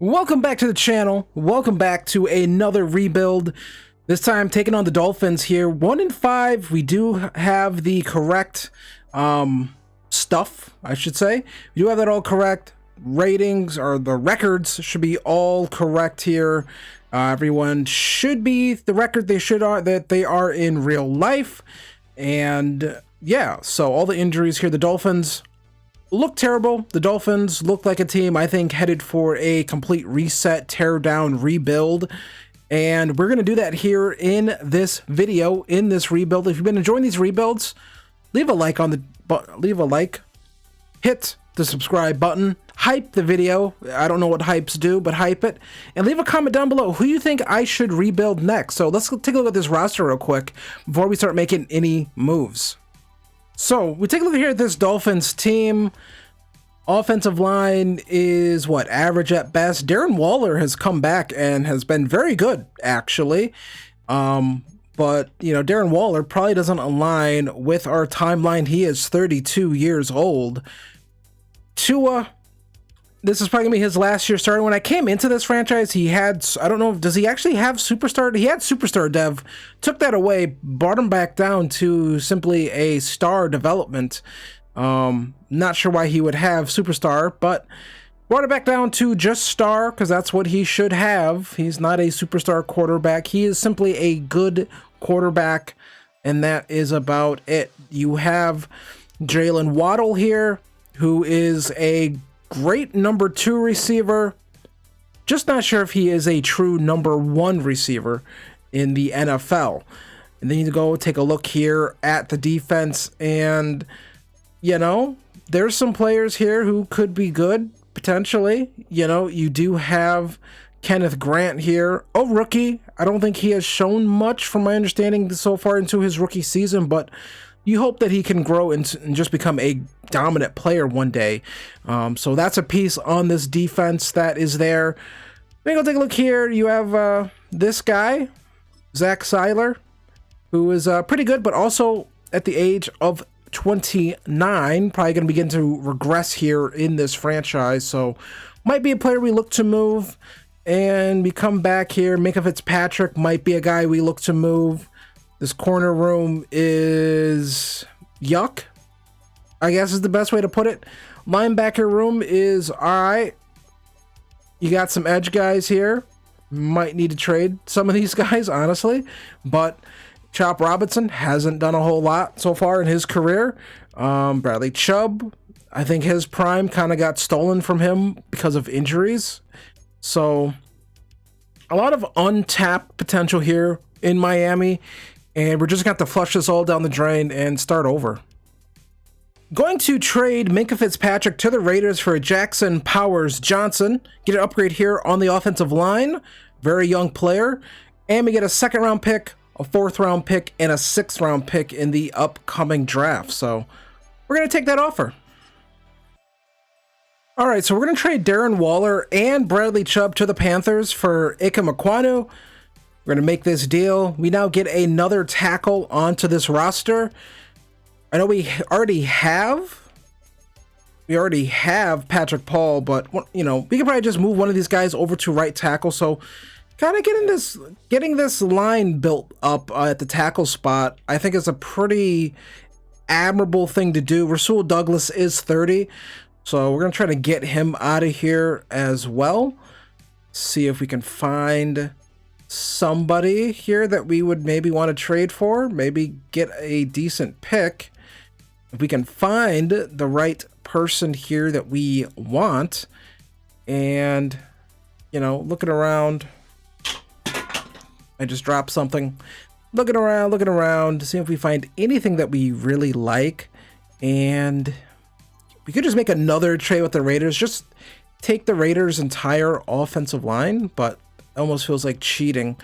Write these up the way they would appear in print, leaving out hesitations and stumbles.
Welcome back to the channel. Welcome back to another rebuild. This time taking on the Dolphins here. 1-5. We do have the correct stuff, I should say. We do have that all correct. Ratings or the records should be all correct here. Everyone should be the record that they are in real life. And yeah, so all the injuries here. The Dolphins look terrible. The Dolphins look like a team, I think, headed for a complete reset, tear down, rebuild. And we're going to do that here in this video, in this rebuild. If you've been enjoying these rebuilds, leave a like hit the subscribe button, hype the video. I don't know what hypes do, but hype it. And leave a comment down below who you think I should rebuild next. So let's take a look at this roster real quick before we start making any moves. So we take a look here at this Dolphins team. Offensive line is what, average at best. Darren Waller has come back and has been very good, actually. But you know, Darren Waller probably doesn't align with our timeline. He is 32 years old. Tua, this is probably gonna be his last year starting. When I came into this franchise, he had, I don't know, does he actually have superstar? He had superstar dev, took that away, brought him back down to simply a star development. Not sure why he would have superstar, but brought it back down to just star because that's what he should have. He's not a superstar quarterback. He is simply a good quarterback, and that is about it. You have Jalen Waddle here, who is a great number 2 receiver. Just not sure if he is a true number 1 receiver in the NFL. And then you go take a look here at the defense, and you know, there's some players here who could be good potentially. You know, you do have Kenneth Grant here, a rookie. I don't think he has shown much from my understanding so far into his rookie season, but you hope that he can grow and just become a dominant player one day. So that's a piece on this defense that is there. Maybe go take a look here. You have this guy, Zach Seiler, who is pretty good, but also at the age of 29, probably going to begin to regress here in this franchise. So might be a player we look to move, and we come back here. Minka Fitzpatrick might be a guy we look to move. This corner room is yuck, I guess is the best way to put it. Linebacker room is all right. You got some edge guys here. Might need to trade some of these guys, honestly. But Chop Robinson hasn't done a whole lot so far in his career. Bradley Chubb, I think his prime kind of got stolen from him because of injuries. So a lot of untapped potential here in Miami. And we're just going to have to flush this all down the drain and start over. Going to trade Minka Fitzpatrick to the Raiders for Jackson Powers Johnson. Get an upgrade here on the offensive line. Very young player. And we get a 2nd round pick, a 4th round pick, and a 6th round pick in the upcoming draft. So we're going to take that offer. All right, so we're going to trade Darren Waller and Bradley Chubb to the Panthers for Ike Mekwonu. We're going to make this deal. We now get another tackle onto this roster. I know we already have Patrick Paul, but you know, we can probably just move one of these guys over to right tackle. So kind of getting this line built up at the tackle spot, I think is a pretty admirable thing to do. Rasul Douglas is 30, so we're going to try to get him out of here as well. See if we can find somebody here that we would maybe want to trade for, maybe get a decent pick. If we can find the right person here that we want, and you know, looking around, I just dropped something, looking around to see if we find anything that we really like. And we could just make another trade with the Raiders, just take the Raiders' entire offensive line, but almost feels like cheating.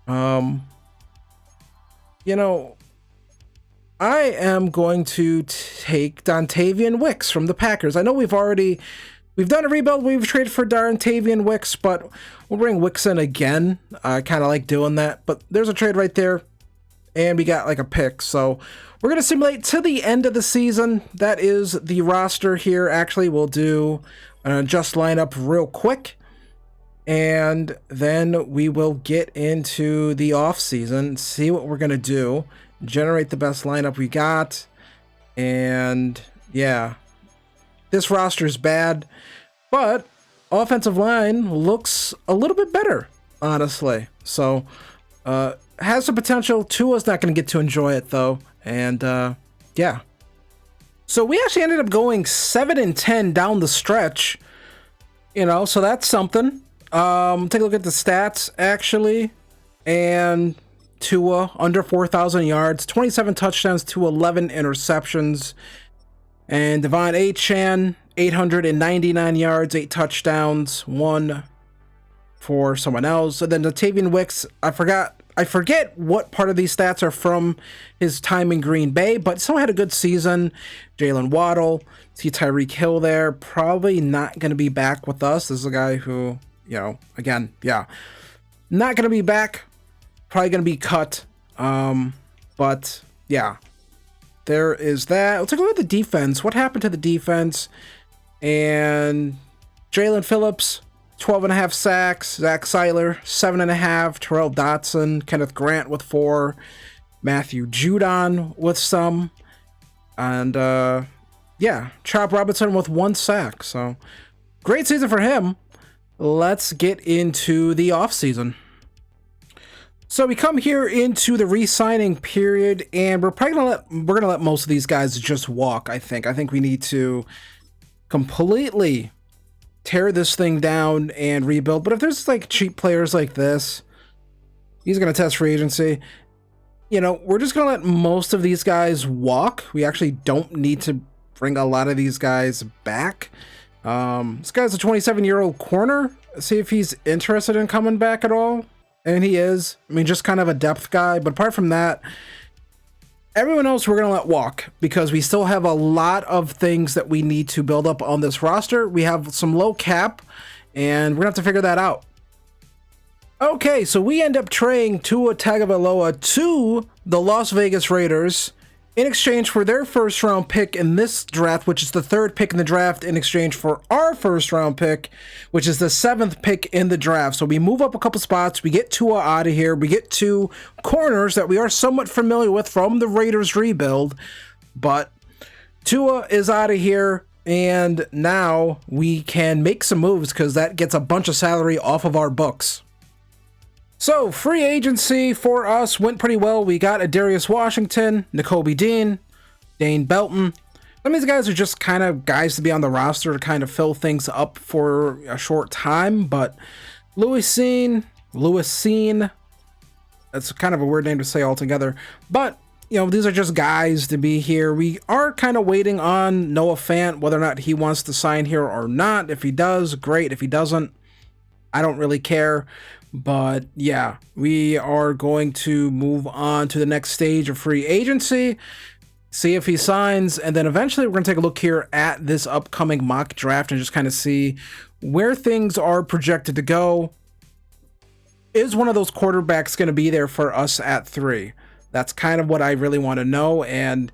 You know, I am going to take Dontavian Wicks from the Packers. I know we've done a rebuild, we've traded for Dontavian Wicks, but we'll bring Wicks in again. I kind of like doing that, but there's a trade right there, and we got like a pick. So we're going to simulate to the end of the season. That is the roster here. Actually, we'll do an adjust lineup real quick. and then we will get into the off season, see what we're gonna do, generate the best lineup we got, and yeah, this roster is bad, but offensive line looks a little bit better, honestly. So has the potential. Tua's not going to get to enjoy it though, and yeah. So we actually ended up going 7-10 down the stretch, you know, so that's something. Take a look at the stats actually, and Tua under 4,000 yards, 27 touchdowns to 11 interceptions, and Devon Achane 899 yards, 8 touchdowns, 1 for someone else. And then Latavian Wicks, I forget what part of these stats are from his time in Green Bay, but someone had a good season. Jalen Waddle, see Tyreek Hill there, probably not going to be back with us. This is a guy who, you know, again, yeah, not going to be back, probably going to be cut. But yeah, there is that. Let's take a look at the defense. What happened to the defense? And Jalen Phillips, 12.5 sacks. Zach Seiler, 7.5. Terrell Dotson, Kenneth Grant with 4. Matthew Judon with some. And yeah, Chop Robinson with 1 sack. So great season for him. Let's get into the offseason. So we come here into the re-signing period, and we're gonna let most of these guys just walk. I think we need to completely tear this thing down and rebuild. But if there's like cheap players like this, he's gonna test free agency. You know, we're just gonna let most of these guys walk. We actually don't need to bring a lot of these guys back. This guy's a 27-year-old corner. See if he's interested in coming back at all. And he is. I mean, just kind of a depth guy. But apart from that, everyone else we're going to let walk, because we still have a lot of things that we need to build up on this roster. We have some low cap, and we're going to have to figure that out. Okay, so we end up trading Tua Tagovailoa to the Las Vegas Raiders in exchange for their first-round pick in this draft, which is the 3rd pick in the draft, in exchange for our first-round pick, which is the 7th pick in the draft. So we move up a couple spots. We get Tua out of here. We get 2 corners that we are somewhat familiar with from the Raiders rebuild. But Tua is out of here, and now we can make some moves because that gets a bunch of salary off of our books. So, free agency for us went pretty well. We got a Darius Washington, Nakobe Dean, Dane Belton. Some of these guys are just kind of guys to be on the roster to kind of fill things up for a short time. But Louis Cine, that's kind of a weird name to say altogether. But, you know, these are just guys to be here. We are kind of waiting on Noah Fant, whether or not he wants to sign here or not. If he does, great. If he doesn't, I don't really care. But yeah, we are going to move on to the next stage of free agency, see if he signs, and then eventually we're going to take a look here at this upcoming mock draft and just kind of see where things are projected to go. Is one of those quarterbacks going to be there for us at 3? That's kind of what I really want to know. And,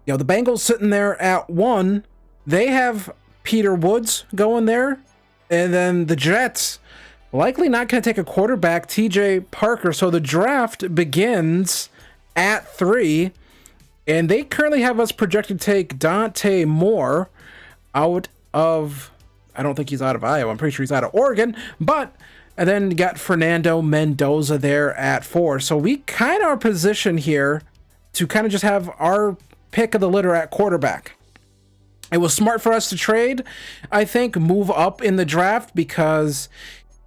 you know, the Bengals sitting there at 1, they have Peter Woods going there, and then the Jets likely not going to take a quarterback, TJ Parker. So the draft begins at 3, and they currently have us projected to take Dante Moore out of, I don't think he's out of Iowa. I'm pretty sure he's out of Oregon. And then you got Fernando Mendoza there at 4. So we kind of are positioned here to kind of just have our pick of the litter at quarterback. It was smart for us to trade, I think, move up in the draft, because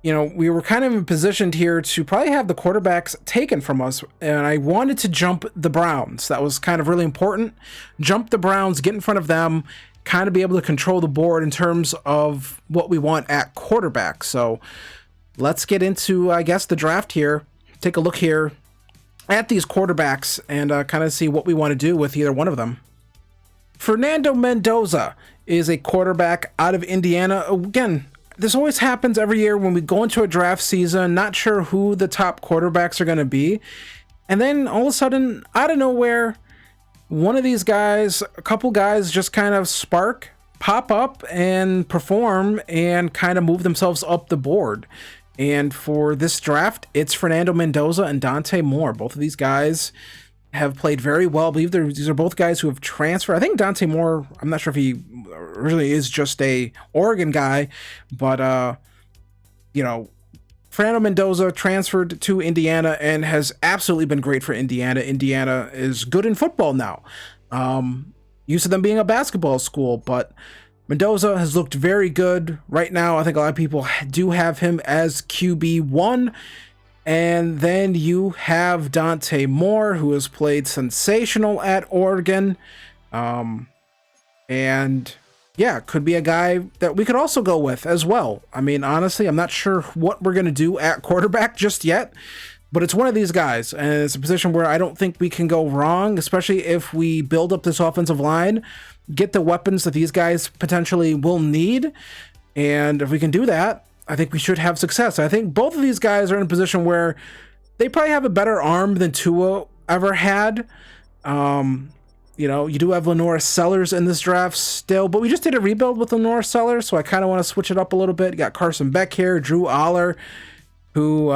you know, we were kind of positioned here to probably have the quarterbacks taken from us, and I wanted to jump the Browns. That was kind of really important. Jump the Browns, get in front of them, kind of be able to control the board in terms of what we want at quarterback. So let's get into, I guess, the draft here. Take a look here at these quarterbacks and kind of see what we want to do with either one of them. Fernando Mendoza is a quarterback out of Indiana. Again, this always happens every year when we go into a draft season, not sure who the top quarterbacks are going to be. And then all of a sudden, out of nowhere, one of these guys, a couple guys just kind of pop up and perform and kind of move themselves up the board. And for this draft, it's Fernando Mendoza and Dante Moore. Both of these guys have played very well. I believe these are both guys who have transferred. I think Dante Moore, I'm not sure if he really is just a Oregon guy, but, you know, Fernando Mendoza transferred to Indiana and has absolutely been great for Indiana. Indiana is good in football now. Used to them being a basketball school, but Mendoza has looked very good right now. I think a lot of people do have him as QB1. And then you have Dante Moore, who has played sensational at Oregon. And yeah, could be a guy that we could also go with as well. I mean, honestly, I'm not sure what we're going to do at quarterback just yet, but it's one of these guys. And it's a position where I don't think we can go wrong, especially if we build up this offensive line, get the weapons that these guys potentially will need. And if we can do that, I think we should have success. I think both of these guys are in a position where they probably have a better arm than Tua ever had. You know, you do have Lenore Sellers in this draft still, but we just did a rebuild with Lenore Sellers, so I kind of want to switch it up a little bit. You got Carson Beck here, Drew Aller, who,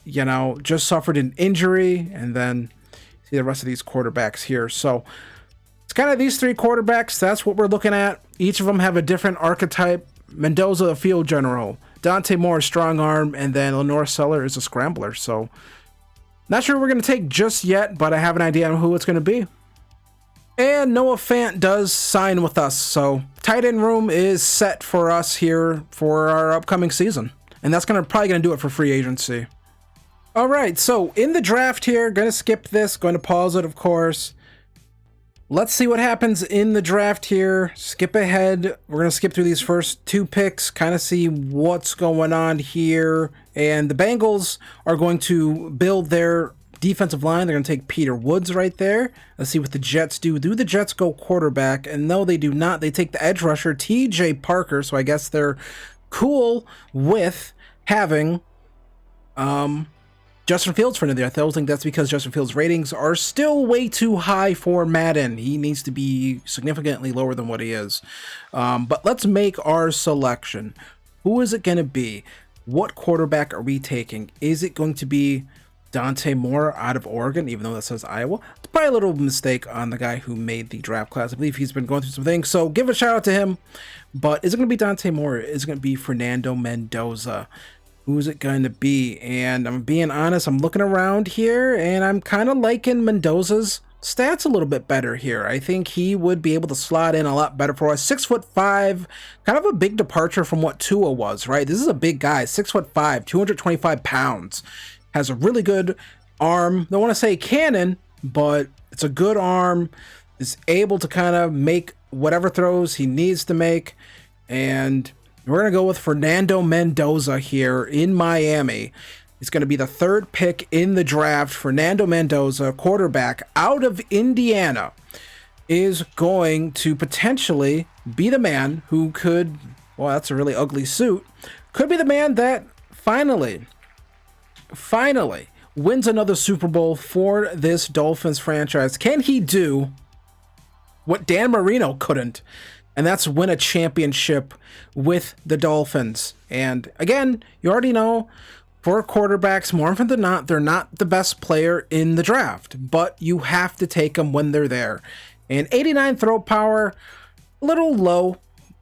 you know, just suffered an injury, and then see the rest of these quarterbacks here. So it's kind of these three quarterbacks. That's what we're looking at. Each of them have a different archetype. Mendoza, a field general. Dante Moore, a strong arm. And then Lenore Seller is a scrambler. So not sure we're going to take just yet, but I have an idea on who it's going to be. And Noah Fant does sign with us. So tight end room is set for us here for our upcoming season. And that's probably going to do it for free agency. All right, so in the draft here, going to skip this, going to pause it, of course. Let's see what happens in the draft here. Skip ahead. We're going to skip through these first two picks, kind of see what's going on here. And the Bengals are going to build their defensive line. They're going to take Peter Woods right there. Let's see what the Jets do. Do the Jets go quarterback? And no, they do not. They take the edge rusher, TJ Parker. So I guess they're cool with having Justin Fields for another. I think that's because Justin Fields' ratings are still way too high for Madden. He needs to be significantly lower than what he is. But let's make our selection. Who is it going to be? What quarterback are we taking? Is it going to be Dante Moore out of Oregon, even though that says Iowa? It's probably a little mistake on the guy who made the draft class. I believe he's been going through some things, so give a shout out to him. But is it going to be Dante Moore? Is it going to be Fernando Mendoza? Who's it going to be? And I'm being honest, I'm looking around here, and I'm kind of liking Mendoza's stats a little bit better here. I think he would be able to slot in a lot better for us. 6'5", kind of a big departure from what Tua was, right? This is a big guy, 6'5", 225 pounds. Has a really good arm. Don't want to say cannon, but it's a good arm. Is able to kind of make whatever throws he needs to make. And we're going to go with Fernando Mendoza here in Miami. It's going to be the third pick in the draft. Fernando Mendoza, quarterback out of Indiana, is going to potentially be the man who could, well, that's a really ugly suit, could be the man that finally wins another Super Bowl for this Dolphins franchise. Can he do what Dan Marino couldn't? And that's win a championship with the Dolphins. And again, you already know, for quarterbacks, more often than not, they're not the best player in the draft, but you have to take them when they're there. And 89 throw power, a little low,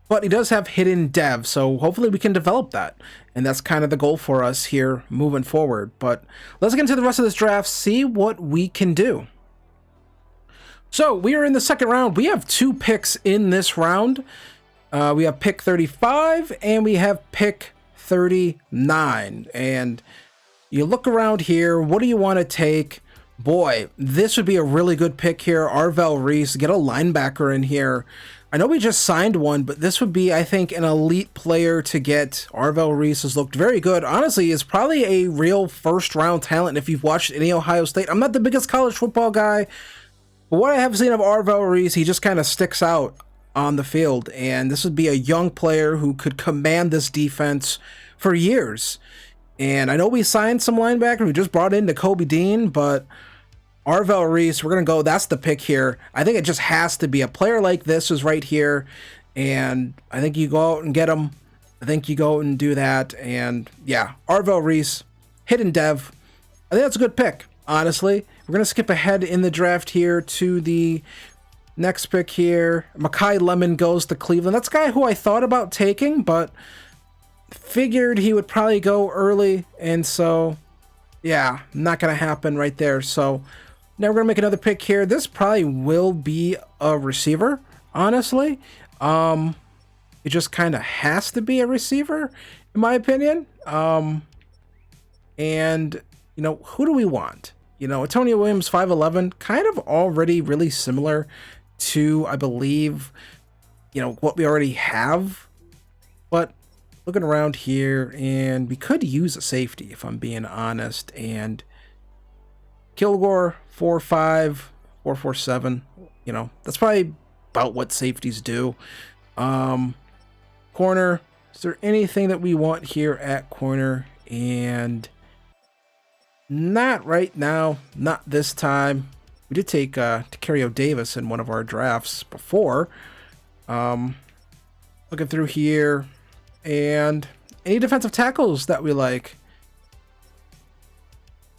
but he does have hidden dev, so hopefully we can develop that. And that's kind of the goal for us here moving forward. But let's get into the rest of this draft, see what we can do. So we are in the second round. We have two picks in this round. We have pick 35 and we have pick 39. And you look around here, what do you want to take? Boy, this would be a really good pick here. Arvell Reese, get a linebacker in here. I know we just signed one, but this would be, I think, an elite player to get. Arvell Reese has looked very good. Honestly, is probably a real first-round talent if you've watched any Ohio State. I'm not the biggest college football guy, but what I have seen of Arvell Reese, he just kind of sticks out on the field. And this would be a young player who could command this defense for years. And I know we signed some linebacker. We just brought in Nakobe Dean, but Arvell Reese, we're going to go, that's the pick here. I think it just has to be a player like this is right here. And I think you go out and get him. I think you go out and do that. And yeah, Arvell Reese, hidden dev. I think that's a good pick, honestly. We're going to skip ahead in the draft here to the next pick here. Makai Lemon goes to Cleveland. That's a guy who I thought about taking, but figured he would probably go early. And so, yeah, not going to happen right there. So now we're going to make another pick here. This probably will be a receiver, honestly. It just kind of has to be a receiver, in my opinion. And, you know, who do we want? You know, Antonio Williams, 5'11", kind of already really similar to, I believe, you know, what we already have. But looking around here, and we could use a safety, if I'm being honest. And Kilgore, 4'5", 4'7", you know, that's probably about what safeties do. Corner, is there anything that we want here at corner? And not right now, not this time. We did take Tacario Davis in one of our drafts before. Looking through here, and any defensive tackles that we like.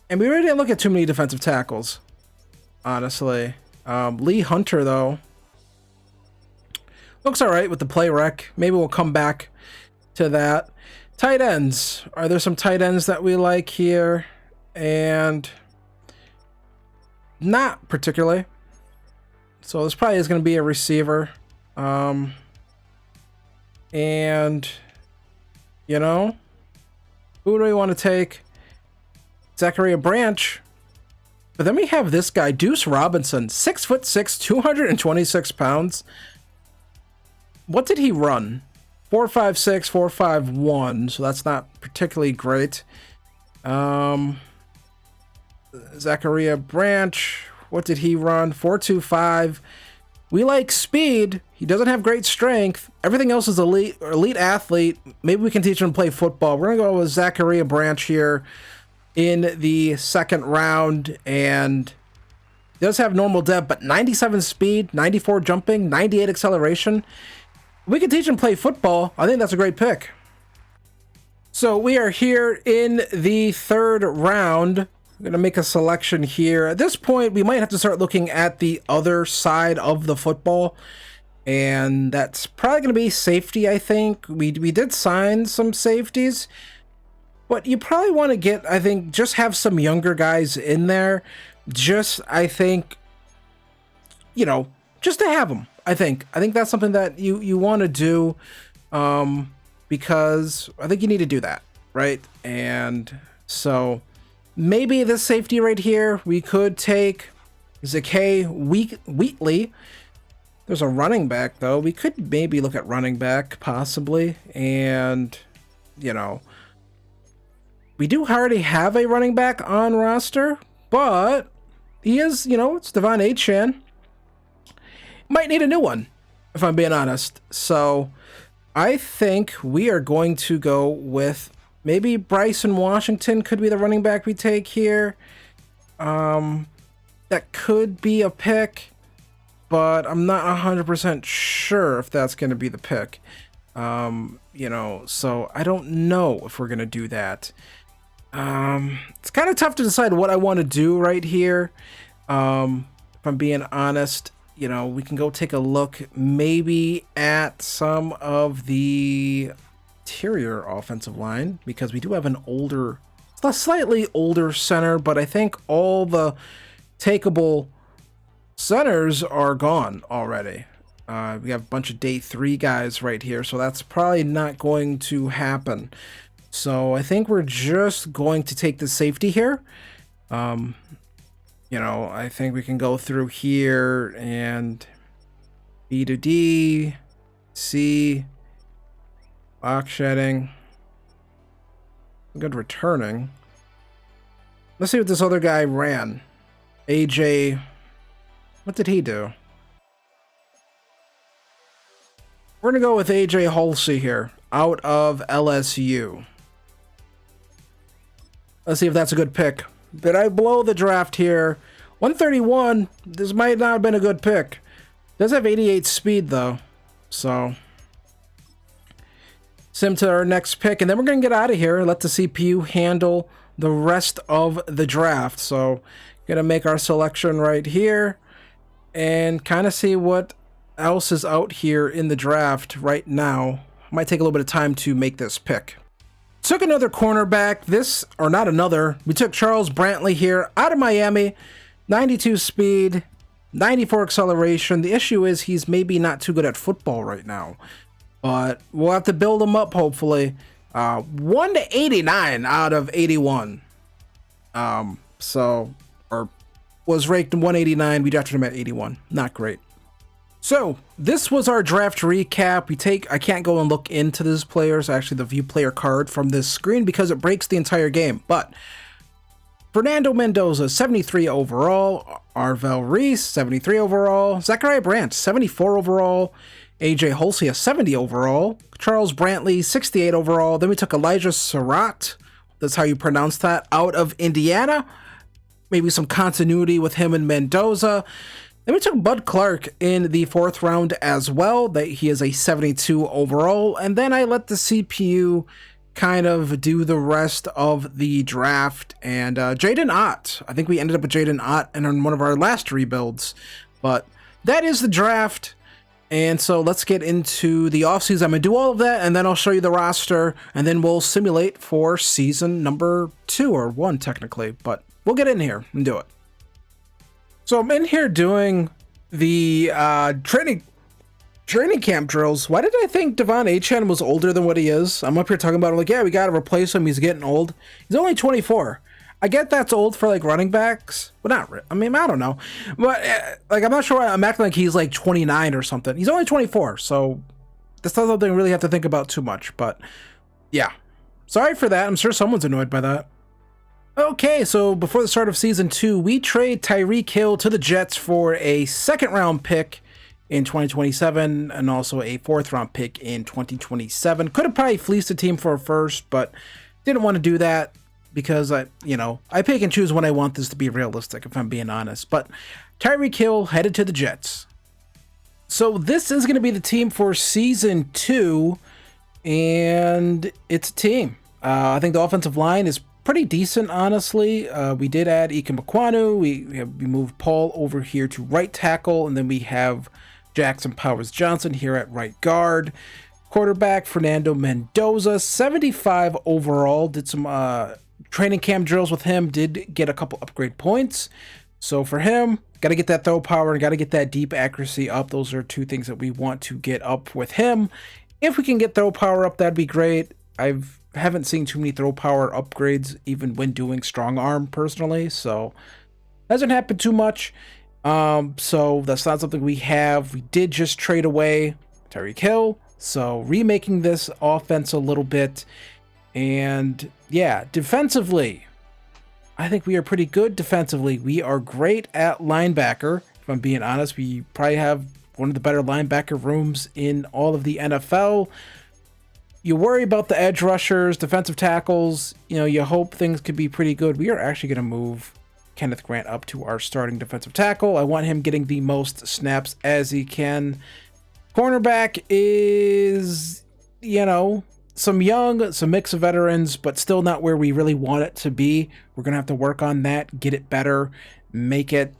And we really didn't look at too many defensive tackles, honestly. Lee Hunter, though, looks all right with the play rec. Maybe we'll come back to that. Tight ends. Are there some tight ends that we like here? And not particularly. So this probably is going to be a receiver. And, you know, who do we want to take? Zachariah Branch. But then we have this guy, Deuce Robinson, 6'6", 226 pounds. What did he run? 4.56, 4.51, so that's not particularly great. Zachariah Branch, what did he run? 4.25. We like speed. He doesn't have great strength. Everything else is elite athlete. Maybe we can teach him to play football. We're gonna go with Zachariah Branch here in the second round, and he does have normal depth, but 97 speed, 94 jumping, 98 acceleration. We can teach him to play football. I think that's a great pick. So we are here in the third round. I'm going to make a selection here. At this point, we might have to start looking at the other side of the football. And that's probably going to be safety, I think. We did sign some safeties. But you probably want to get, I think, just have some younger guys in there. Just, I think, you know, just to have them. I think that's something that you want to do, because I think you need to do that, right? And so maybe this safety right here, we could take Zakay Wheatley. There's a running back, though. We could maybe look at running back, possibly. And, you know, we do already have a running back on roster, but he is, you know, it's Devon Achane. Might need a new one, if I'm being honest. So I think we are going to go with maybe Bryson Washington could be the running back we take here. That could be a pick, but I'm not 100% sure if that's going to be the pick. You know, so I don't know if we're going to do that. It's kind of tough to decide what I want to do right here. If I'm being honest. You know, we can go take a look maybe at some of the interior offensive line, because we do have a slightly older center, but I think all the takeable centers are gone already. We have a bunch of day 3 guys right here, so that's probably not going to happen. So I think we're just going to take the safety here. You know, I think we can go through here and B to D, C, box shedding, good returning. Let's see what this other guy ran. AJ, what did he do? We're going to go with AJ Halsey here, out of LSU. Let's see if that's a good pick. Did I blow the draft here? 131. This might not have been a good pick. Does have 88 speed, though. So sim to our next pick, and then we're gonna get out of here. Let the CPU handle the rest of the draft. So gonna make our selection right here and kind of see what else is out here in the draft right now. Might take a little bit of time to make this pick. Took another cornerback. We took Charles Brantley here out of Miami. 92 speed, 94 acceleration. The issue is he's maybe not too good at football right now, but we'll have to build him up hopefully. 189 out of 81. Was ranked 189. We drafted him at 81. Not great. So this was our draft recap. I can't go and look into these players, actually the view player card from this screen, because it breaks the entire game. But Fernando Mendoza, 73 overall. Arvell Reese, 73 overall. Zachariah Brandt, 74 overall. AJ Holsia, 70 overall. Charles Brantley, 68 overall. Then we took Elijah Surratt, that's how you pronounce that, out of Indiana. Maybe some continuity with him and Mendoza. Then we took Bud Clark in the 4th round as well. That he is a 72 overall. And then I let the CPU kind of do the rest of the draft. And Jaden Ott. I think we ended up with Jaden Ott in one of our last rebuilds. But that is the draft. And so let's get into the offseason. I'm going to do all of that, and then I'll show you the roster, and then we'll simulate for season number 2, or 1 technically. But we'll get in here and do it. So I'm in here doing the training camp drills. Why did I think Devon Achane was older than what he is? I'm up here talking about it like, yeah, we got to replace him. He's getting old. He's only 24. I get that's old for like running backs, but not really. I mean, I don't know. But like, I'm not sure. I'm acting like he's like 29 or something. He's only 24. So that's not something I really have to think about too much. But yeah, sorry for that. I'm sure someone's annoyed by that. Okay, so before the start of season 2, we trade Tyreek Hill to the Jets for a 2nd round pick in 2027 and also a 4th round pick in 2027. Could have probably fleeced the team for a 1st, but didn't want to do that because I pick and choose when I want this to be realistic, if I'm being honest. But Tyreek Hill headed to the Jets. So this is going to be the team for season 2, and it's a team. I think the offensive line is pretty decent, honestly. We did add Ike Mekwonu. We moved Paul over here to right tackle, and then we have Jackson Powers Johnson here at right guard. Quarterback Fernando Mendoza, 75 overall. Did some training camp drills with him. Did get a couple upgrade points. So for him, got to get that throw power and got to get that deep accuracy up. Those are 2 things that we want to get up with him. If we can get throw power up, that'd be great. Haven't seen too many throw power upgrades even when doing strong arm personally, so hasn't happened too much. So that's not something we have. We did just trade away Tyreek Hill, so remaking this offense a little bit. And yeah, defensively, I think we are pretty good defensively. We are great at linebacker. If I'm being honest, we probably have one of the better linebacker rooms in all of the NFL. You worry about the edge rushers, defensive tackles, you hope things could be pretty good. We are actually going to move Kenneth Grant up to our starting defensive tackle. I want him getting the most snaps as he can. Cornerback is, some young, some mix of veterans, but still not where we really want it to be. We're going to have to work on that, get it better, make it,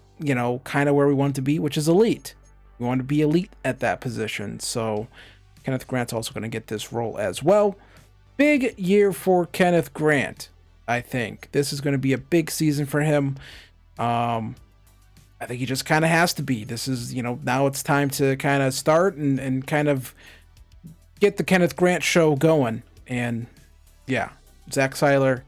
kind of where we want it to be, which is elite. We want to be elite at that position. So Kenneth Grant's also going to get this role as well. Big year for Kenneth Grant, I think. This is going to be a big season for him. I think he just kind of has to be. This is, now it's time to kind of start and kind of get the Kenneth Grant show going. And yeah, Zach Seiler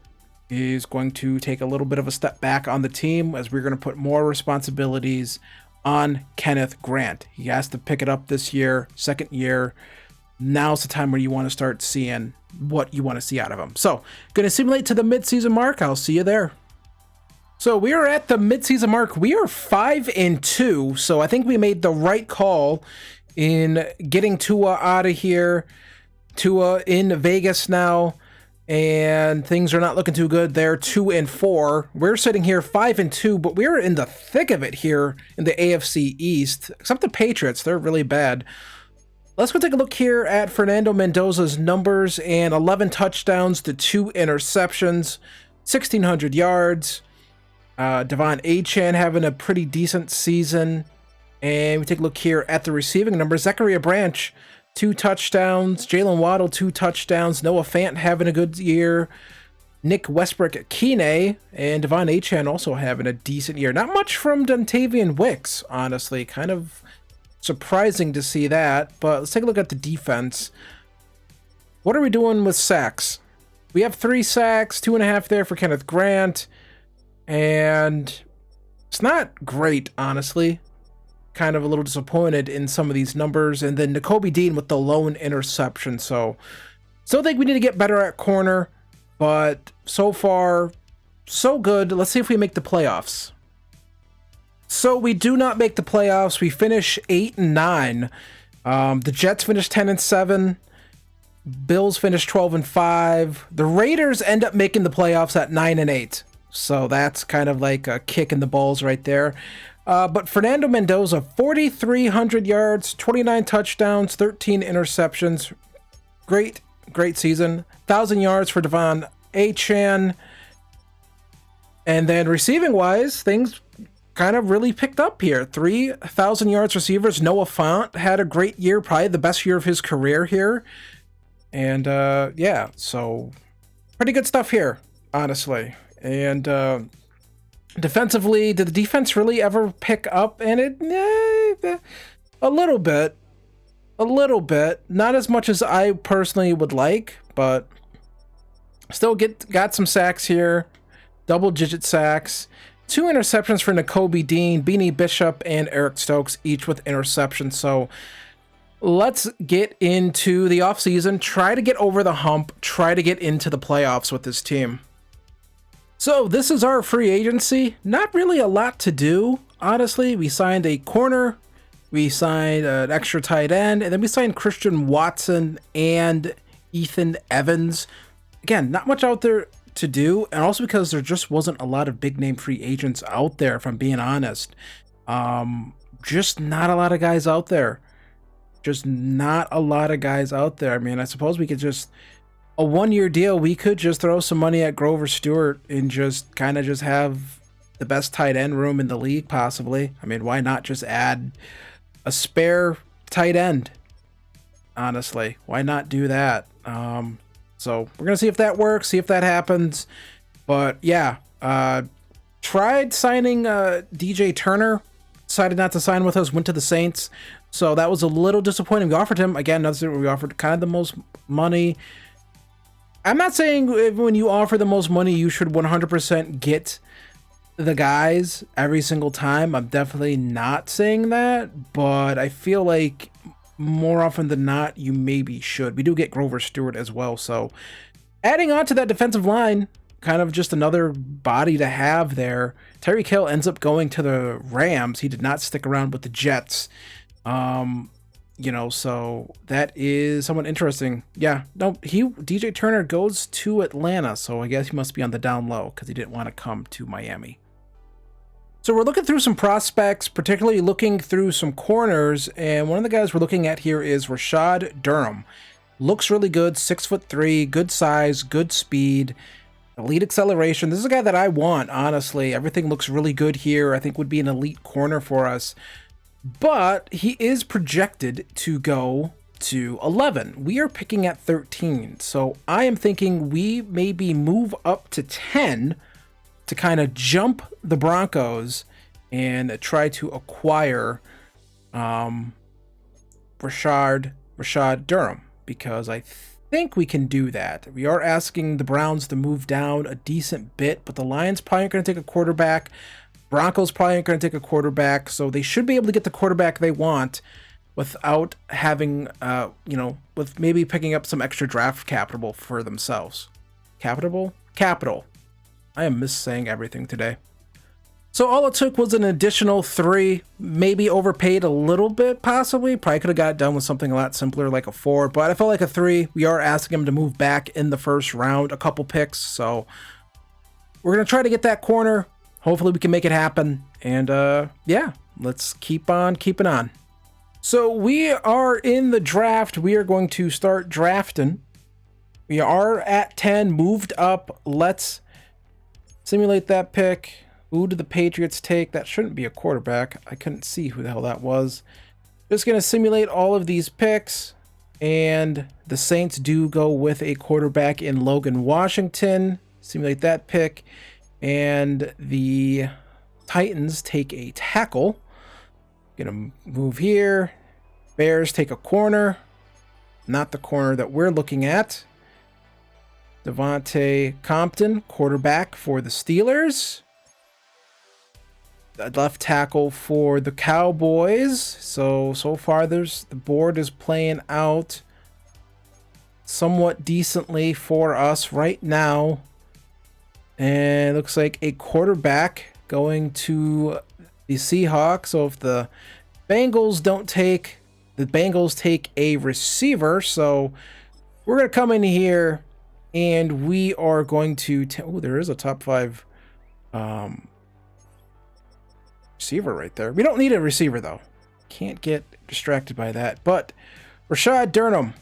is going to take a little bit of a step back on the team as we're going to put more responsibilities on Kenneth Grant. He has to pick it up this year, 2nd year. Now's the time where you want to start seeing what you want to see out of him. So, going to simulate to the midseason mark. I'll see you there. So we are at the midseason mark. We are 5-2. So I think we made the right call in getting Tua out of here. Tua in Vegas now, and things are not looking too good. They're 2-4. We're sitting here 5-2, but we're in the thick of it here in the AFC East. Except the Patriots, they're really bad. Let's go take a look here at Fernando Mendoza's numbers, and 11 touchdowns to 2 interceptions, 1,600 yards. Devon Achane having a pretty decent season. And we take a look here at the receiving numbers. Zachariah Branch, 2 touchdowns. Jalen Waddle, 2 touchdowns. Noah Fant having a good year. Nick Westbrook-Kine and Devon Achane also having a decent year. Not much from Dontavian Wicks, honestly. Kind of surprising to see that, but let's take a look at the defense. What are we doing with sacks? We have 3 sacks, 2.5 there for Kenneth Grant, and it's not great, honestly. Kind of a little disappointed in some of these numbers, and then Nakobe Dean with the lone interception, so still think we need to get better at corner, but so far, so good. Let's see if we make the playoffs. So we do not make the playoffs. We finish 8-9. The Jets finish 10-7. Bills finish 12-5. The Raiders end up making the playoffs at 9-8. So that's kind of like a kick in the balls right there. But Fernando Mendoza, 4,300 yards, 29 touchdowns, 13 interceptions. Great season. 1,000 yards for Devon Achane. And then receiving-wise, things kind of really picked up here. 3,000 yards receivers. Noah Fant had a great year, probably the best year of his career here. And yeah, so pretty good stuff here, honestly. And defensively, did the defense really ever pick up? And a little bit. Not as much as I personally would like, but still got some sacks here. Double-digit sacks. 2 interceptions for Nakobe Dean, Beanie Bishop, and Eric Stokes, each with interceptions. So let's get into the offseason, try to get over the hump, try to get into the playoffs with this team. So this is our free agency. Not really a lot to do, honestly. We signed a corner, we signed an extra tight end, and then we signed Christian Watson and Ethan Evans. Again, not much out there to do, and also because there just wasn't a lot of big name free agents out there, if I'm being honest. Just not a lot of guys out there. I mean, I suppose we could just, a 1-year deal, we could just throw some money at Grover Stewart and just kind of just have the best tight end room in the league, possibly. I mean, why not just add a spare tight end? Honestly, why not do that? So we're going to see if that works, see if that happens. But yeah, tried signing DJ Turner, decided not to sign with us, went to the Saints. So that was a little disappointing. We offered him, again, we offered kind of the most money. I'm not saying when you offer the most money, you should 100% get the guys every single time. I'm definitely not saying that, but I feel like more often than not, you maybe should. We do get Grover Stewart as well, so adding on to that defensive line, kind of just another body to have there. Tyreek Hill ends up going to the Rams. He did not stick around with the Jets. So that is somewhat interesting. Yeah, no, DJ Turner goes to Atlanta, so I guess he must be on the down low because he didn't want to come to Miami. So we're looking through some prospects, particularly looking through some corners, and one of the guys we're looking at here is Rashad Durham. Looks really good, 6'3", good size, good speed, elite acceleration. This is a guy that I want, honestly. Everything looks really good here. I think would be an elite corner for us. But he is projected to go to 11. We are picking at 13, so I am thinking we maybe move up to 10 to kind of jump the Broncos and try to acquire Rashad Durham, because I think we can do that. We are asking the Browns to move down a decent bit, but the Lions probably aren't going to take a quarterback. Broncos probably aren't going to take a quarterback, so they should be able to get the quarterback they want without having, with maybe picking up some extra draft capital for themselves. Capital. I am missaying everything today. So all it took was an additional 3, maybe overpaid a little bit, possibly. Probably could have got it done with something a lot simpler like a 4, but I felt like a 3. We are asking him to move back in the first round, a couple picks, so we're going to try to get that corner. Hopefully we can make it happen, and yeah, let's keep on keeping on. So we are in the draft. We are going to start drafting. We are at 10, moved up. Let's simulate that pick. Who do the Patriots take? That shouldn't be a quarterback. I couldn't see who the hell that was. Just going to simulate all of these picks. And the Saints do go with a quarterback in Logan Washington. Simulate that pick. And the Titans take a tackle. Gonna move here. Bears take a corner. Not the corner that we're looking at. Devontae Compton, quarterback for the Steelers. The left tackle for the Cowboys. So far the board is playing out somewhat decently for us right now. And it looks like a quarterback going to the Seahawks. So if the Bengals don't take, the Bengals take a receiver. So we're going to come in here and we are going to, oh, there is a top 5 receiver right there. We don't need a receiver though. Can't get distracted by that. But Rashad Durham,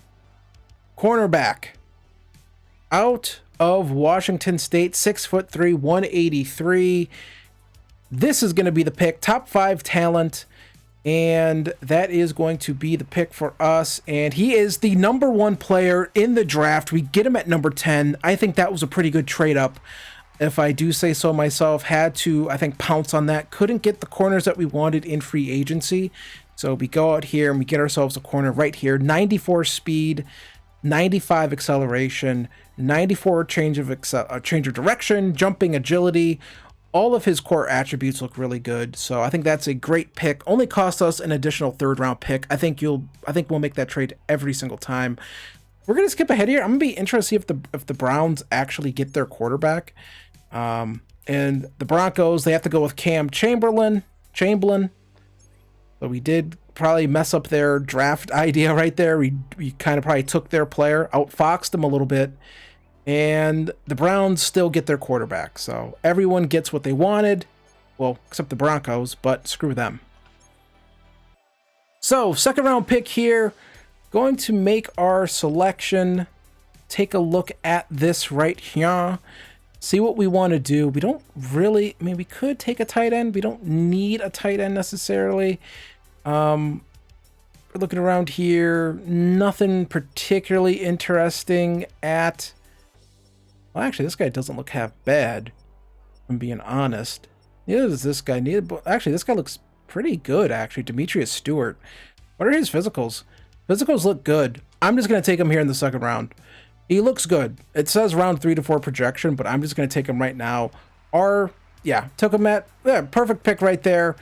cornerback, out of Washington State, 6'3", 183. This is going to be the pick, top 5 talent, and that is going to be the pick for us. And he is the number 1 player in the draft. We get him at number 10. I think that was a pretty good trade up, if I do say so myself. Had to, I think, pounce on that. Couldn't get the corners that we wanted in free agency. So we go out here and we get ourselves a corner right here. 94 speed, 95 acceleration, 94 change of direction, jumping ability. All of his core attributes look really good. So I think that's a great pick. Only cost us an additional 3rd round pick. I think we'll make that trade every single time. We're gonna skip ahead here. I'm gonna be interested to see if the Browns actually get their quarterback. And the Broncos, they have to go with Cam Chamberlain. So we did probably mess up their draft idea right there. We kind of probably took their player, outfoxed them a little bit. And the Browns still get their quarterback. So everyone gets what they wanted. Well, except the Broncos, but screw them. So 2nd round pick here. Going to make our selection. Take a look at this right here. See what we want to do. We don't really, I mean, we could take a tight end. We don't need a tight end necessarily. We're looking around here. Nothing particularly interesting at... Well, actually, this guy doesn't look half bad, if I'm being honest. Neither does this guy. Actually, this guy looks pretty good, actually. Demetrius Stewart. What are his physicals? Physicals look good. I'm just going to take him here in the 2nd round. He looks good. It says round 3 to 4 projection, but I'm just going to take him right now. Took him at, perfect pick right there.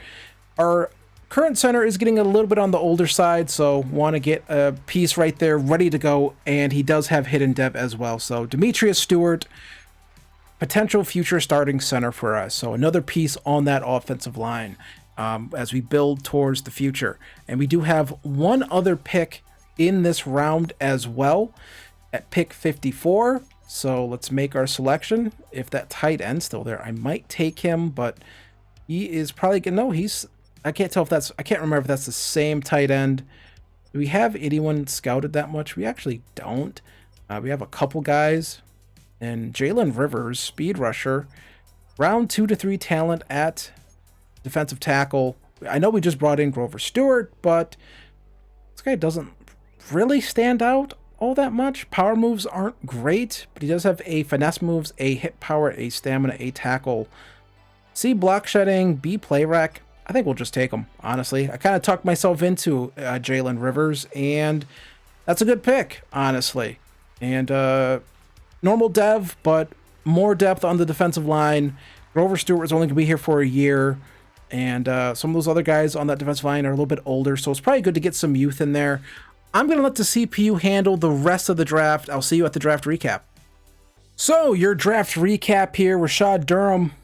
Our current center is getting a little bit on the older side, so want to get a piece right there ready to go, and he does have hidden dev as well. So Demetrius Stewart, potential future starting center for us. So another piece on that offensive line as we build towards the future. And we do have one other pick in this round as well at pick 54. So let's make our selection. If that tight end's still there, I might take him, but he is probably gonna, no, I can't tell if that's, I can't remember if that's the same tight end. Do we have anyone scouted that much? We actually don't. We have a couple guys. And Jalen Rivers, speed rusher, round 2 to 3 talent at defensive tackle. I know we just brought in Grover Stewart, but this guy doesn't really stand out all that much. Power moves aren't great, but he does have a finesse moves, a hit power, a stamina, a tackle. C, block shedding, B, play rec. I think we'll just take him, honestly. I kind of talked myself into Jalen Rivers, and that's a good pick, honestly. And normal dev, but more depth on the defensive line. Grover Stewart is only going to be here for a year, and some of those other guys on that defensive line are a little bit older, so it's probably good to get some youth in there. I'm going to let the CPU handle the rest of the draft. I'll see you at the draft recap. So, your draft recap here, Rashad Durham.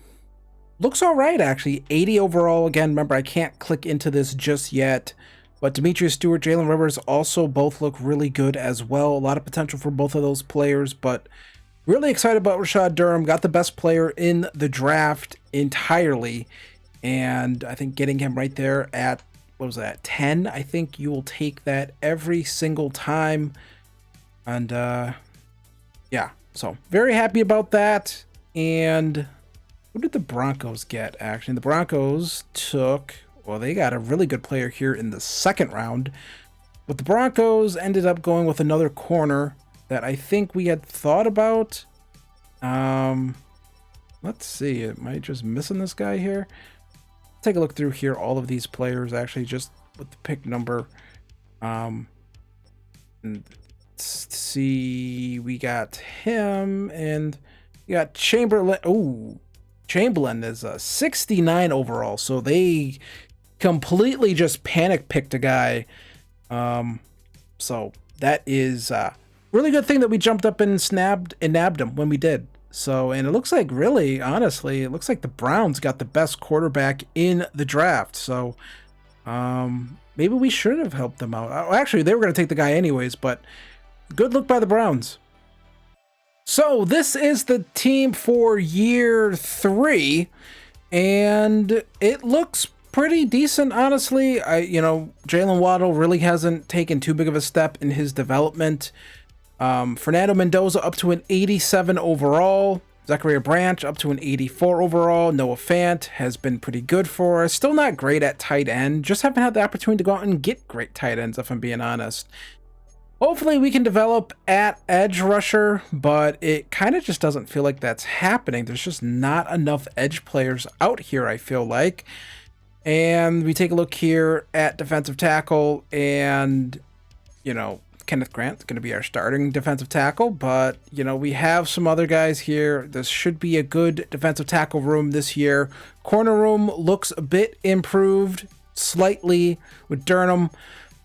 Looks all right, actually. 80 overall. Again, remember, I can't click into this just yet. But Demetrius Stewart, Jalen Rivers also both look really good as well. A lot of potential for both of those players, but really excited about Rashad Durham. Got the best player in the draft entirely. And I think getting him right there at what was that, 10? I think you will take that every single time. And yeah, so very happy about that. And what did the Broncos get, actually? The Broncos took, well, they got a really good player here in the second round. But the Broncos ended up going with another corner that I think we had thought about. Let's see. Am I just missing this guy here? Take a look through here. All of these players, actually, just with the pick number. And let's see. We got him, and we got Chamberlain. Ooh. Chamberlain is a 69 overall, so they completely just panic picked a guy. So that is a really good thing that we jumped up and nabbed him when we did. So, and it looks like, really, honestly, it looks like the Browns got the best quarterback in the draft. So maybe we should have helped them out. Actually, they were going to take the guy anyways, but good look by the Browns. So this is the team for year 3, and it looks pretty decent, honestly. Jalen Waddle really hasn't taken too big of a step in his development. Fernando Mendoza up to an 87 overall. Zachariah Branch up to an 84 overall. Noah Fant has been pretty good for us. Still not great at tight end. Just haven't had the opportunity to go out and get great tight ends, if I'm being honest. Hopefully we can develop at edge rusher, but it kind of just doesn't feel like that's happening. There's just not enough edge players out here, I feel like. And we take a look here at defensive tackle, and, Kenneth Grant's going to be our starting defensive tackle, but, we have some other guys here. This should be a good defensive tackle room this year. Corner room looks a bit improved, slightly, with Durham.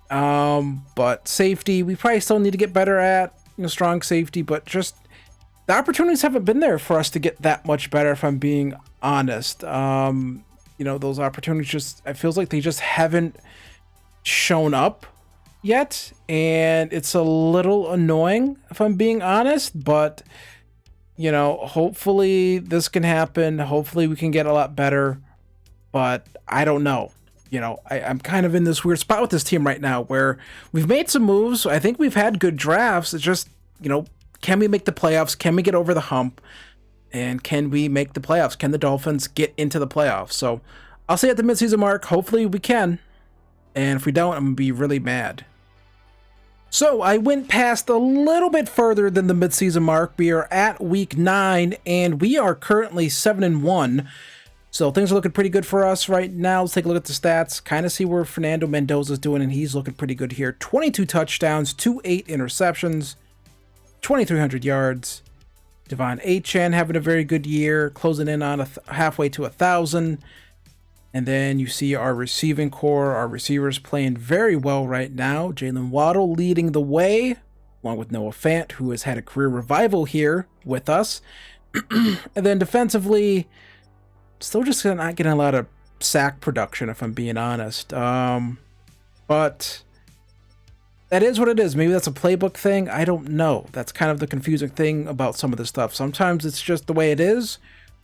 But safety, we probably still need to get better at, strong safety, but just the opportunities haven't been there for us to get that much better, if I'm being honest. Those opportunities just, it feels like they just haven't shown up yet, and it's a little annoying, if I'm being honest, but, hopefully this can happen. Hopefully we can get a lot better, but I don't know. I'm kind of in this weird spot with this team right now where we've made some moves. I think we've had good drafts. It's just, can we make the playoffs? Can we get over the hump? And can we make the playoffs? Can the Dolphins get into the playoffs? So I'll say at the midseason mark, hopefully we can. And if we don't, I'm going to be really mad. So I went past a little bit further than the midseason mark. We are at week 9, and we are currently 7-1. So things are looking pretty good for us right now. Let's take a look at the stats, kind of see where Fernando Mendoza is doing, and he's looking pretty good here. 22 touchdowns, 8 interceptions, 2,300 yards. Devon Achane having a very good year, closing in on halfway to 1,000. And then you see our receiving core, our receivers playing very well right now. Jalen Waddle leading the way, along with Noah Fant, who has had a career revival here with us. And then defensively, still just not getting a lot of sack production, if I'm being honest. But that is what it is. Maybe that's a playbook thing. I don't know. That's kind of the confusing thing about some of this stuff. Sometimes it's just the way it is.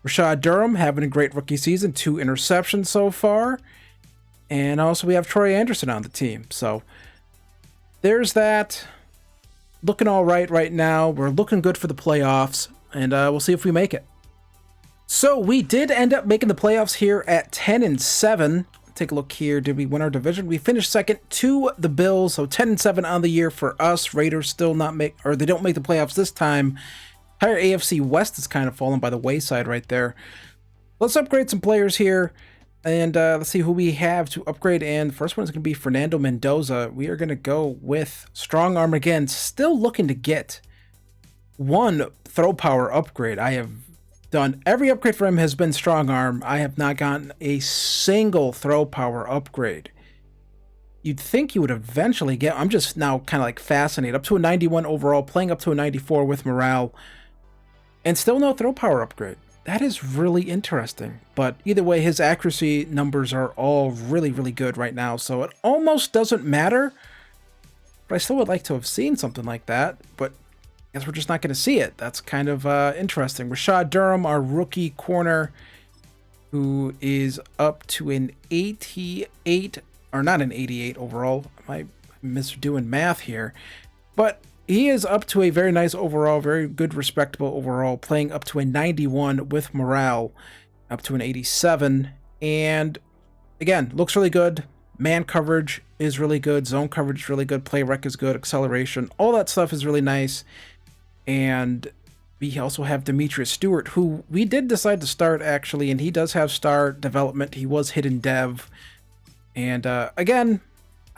Rashad Durham having a great rookie season, 2 interceptions so far. And also we have Troy Anderson on the team. So there's that. Looking all right now. We're looking good for the playoffs. And we'll see if we make it. So we did end up making the playoffs here at 10-7. Take a look here. Did we win our division? We finished second to the Bills. So 10-7 on the year for us. Raiders still not they don't make the playoffs this time. Entire AFC West is kind of fallen by the wayside right there. Let's upgrade some players here. And let's see who we have to upgrade. And the first one is going to be Fernando Mendoza. We are going to go with Strong Arm again. Still looking to get one throw power upgrade. I have done every upgrade for him has been Strong Arm. I have not gotten a single throw power upgrade. You'd think you would eventually get. I'm just now kind of like fascinated. Up to a 91 overall, playing up to a 94 with morale, and still no throw power upgrade. That is really interesting. But either way, his accuracy numbers are all really, really good right now. So it almost doesn't matter. But I still would like to have seen something like that. But I guess we're just not going to see it. That's kind of interesting. Rashad Durham, our rookie corner, who is up to an 88 or not an 88 overall. I misdoing math here, but he is up to a very nice overall, very good, respectable overall, playing up to a 91 with morale, up to an 87. And again, looks really good. Man coverage is really good. Zone coverage is really good. Play rec is good. Acceleration, all that stuff is really nice. And we also have Demetrius Stewart, who we did decide to start actually, and he does have star development. He was hidden dev. And again,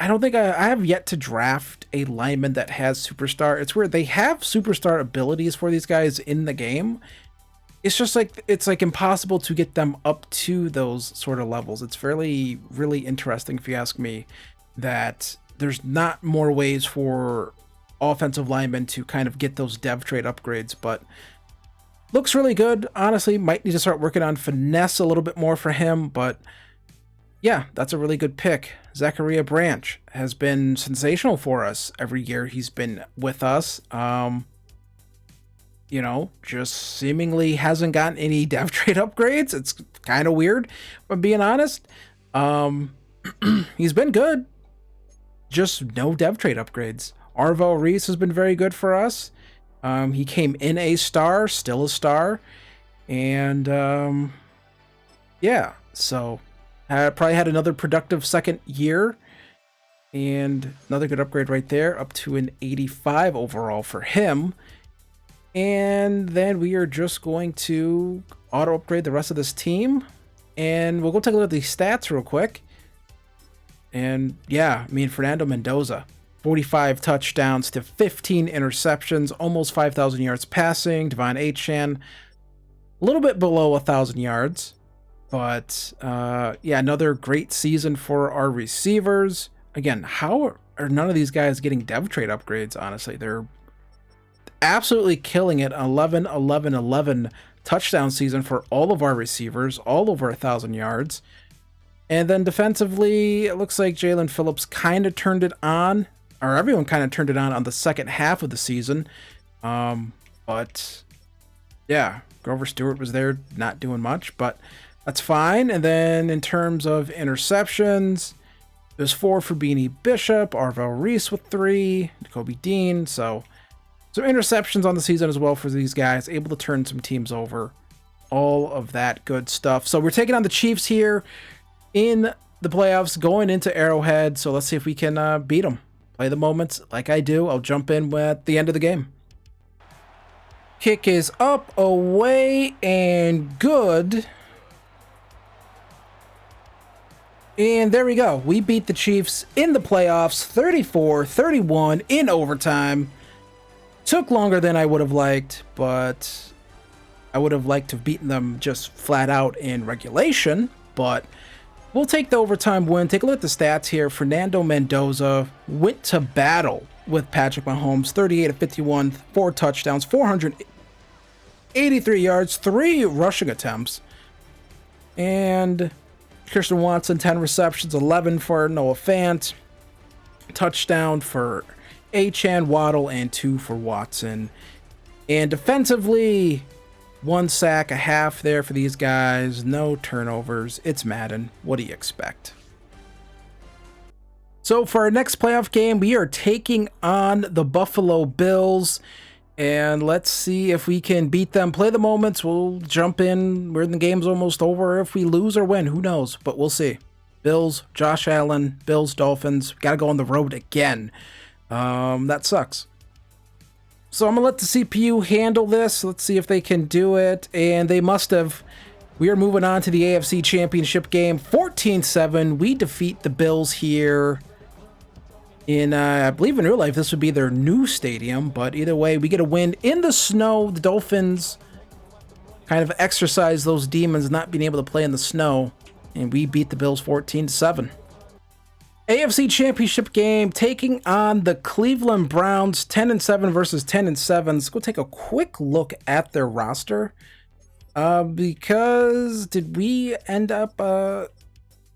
I don't think I have yet to draft a lineman that has superstar. It's weird. They have superstar abilities for these guys in the game. It's just like, it's like impossible to get them up to those sort of levels. It's really interesting, if you ask me, that there's not more ways for offensive linemen to kind of get those dev trait upgrades, but looks really good. Honestly, might need to start working on finesse a little bit more for him, but yeah, that's a really good pick. Zachariah Branch has been sensational for us every year he's been with us. You know, just seemingly hasn't gotten any dev trait upgrades. It's kind of weird, if I'm being honest. He's been good, just no dev trait upgrades. Arvell Reese has been very good for us. He came in a star, still a star. And yeah, so probably had another productive second year. And another good upgrade right there, up to an 85 overall for him. And then we are just going to auto upgrade the rest of this team. And we'll go take a look at the stats real quick. And yeah, I mean, Fernando Mendoza, 45 touchdowns to 15 interceptions, almost 5,000 yards passing. Devon Achane, a little bit below 1,000 yards. But yeah, another great season for our receivers. Again, how are none of these guys getting dev trait upgrades? Honestly, they're absolutely killing it. 11 11 11 touchdown season for all of our receivers, all over 1,000 yards. And then defensively, it looks like Jalen Phillips kind of turned it on, or everyone kind of turned it on the second half of the season. But yeah, Grover Stewart was there not doing much, but that's fine. And then in terms of interceptions, there's 4 for Beanie Bishop, Arvell Reese with 3, Jacoby Dean. So some interceptions on the season as well for these guys, able to turn some teams over, all of that good stuff. So we're taking on the Chiefs here in the playoffs, going into Arrowhead. So let's see if we can beat them. Play the moments like I do. I'll jump in at the end of the game. Kick is up, away, and good. And there we go. We beat the Chiefs in the playoffs, 34-31 in overtime. Took longer than I would have liked, but I would have liked to have beaten them just flat out in regulation. But we'll take the overtime win. Take a look at the stats here. Fernando Mendoza went to battle with Patrick Mahomes, 38 of 51, 4 touchdowns, 483 yards, 3 rushing attempts. And Christian Watson, 10 receptions, 11 for Noah Fant. Touchdown for Achane, Waddle, and 2 for Watson. And defensively, 1 sack, a half there for these guys. No turnovers. It's Madden. What do you expect? So for our next playoff game, we are taking on the Buffalo Bills. And let's see if we can beat them. Play the moments. We'll jump in when the game's almost over. If we lose or win, who knows? But we'll see. Bills, Josh Allen, Bills, Dolphins. Got to go on the road again. That sucks. So I'm going to let the CPU handle this. Let's see if they can do it. And they must have. We are moving on to the AFC Championship game. 14-7. We defeat the Bills here. In, I believe in real life, this would be their new stadium. But either way, we get a win in the snow. The Dolphins kind of exercise those demons not being able to play in the snow. And we beat the Bills 14-7. AFC Championship game, taking on the Cleveland Browns, 10-7 versus 10-7. Let's go take a quick look at their roster. Because did we end up...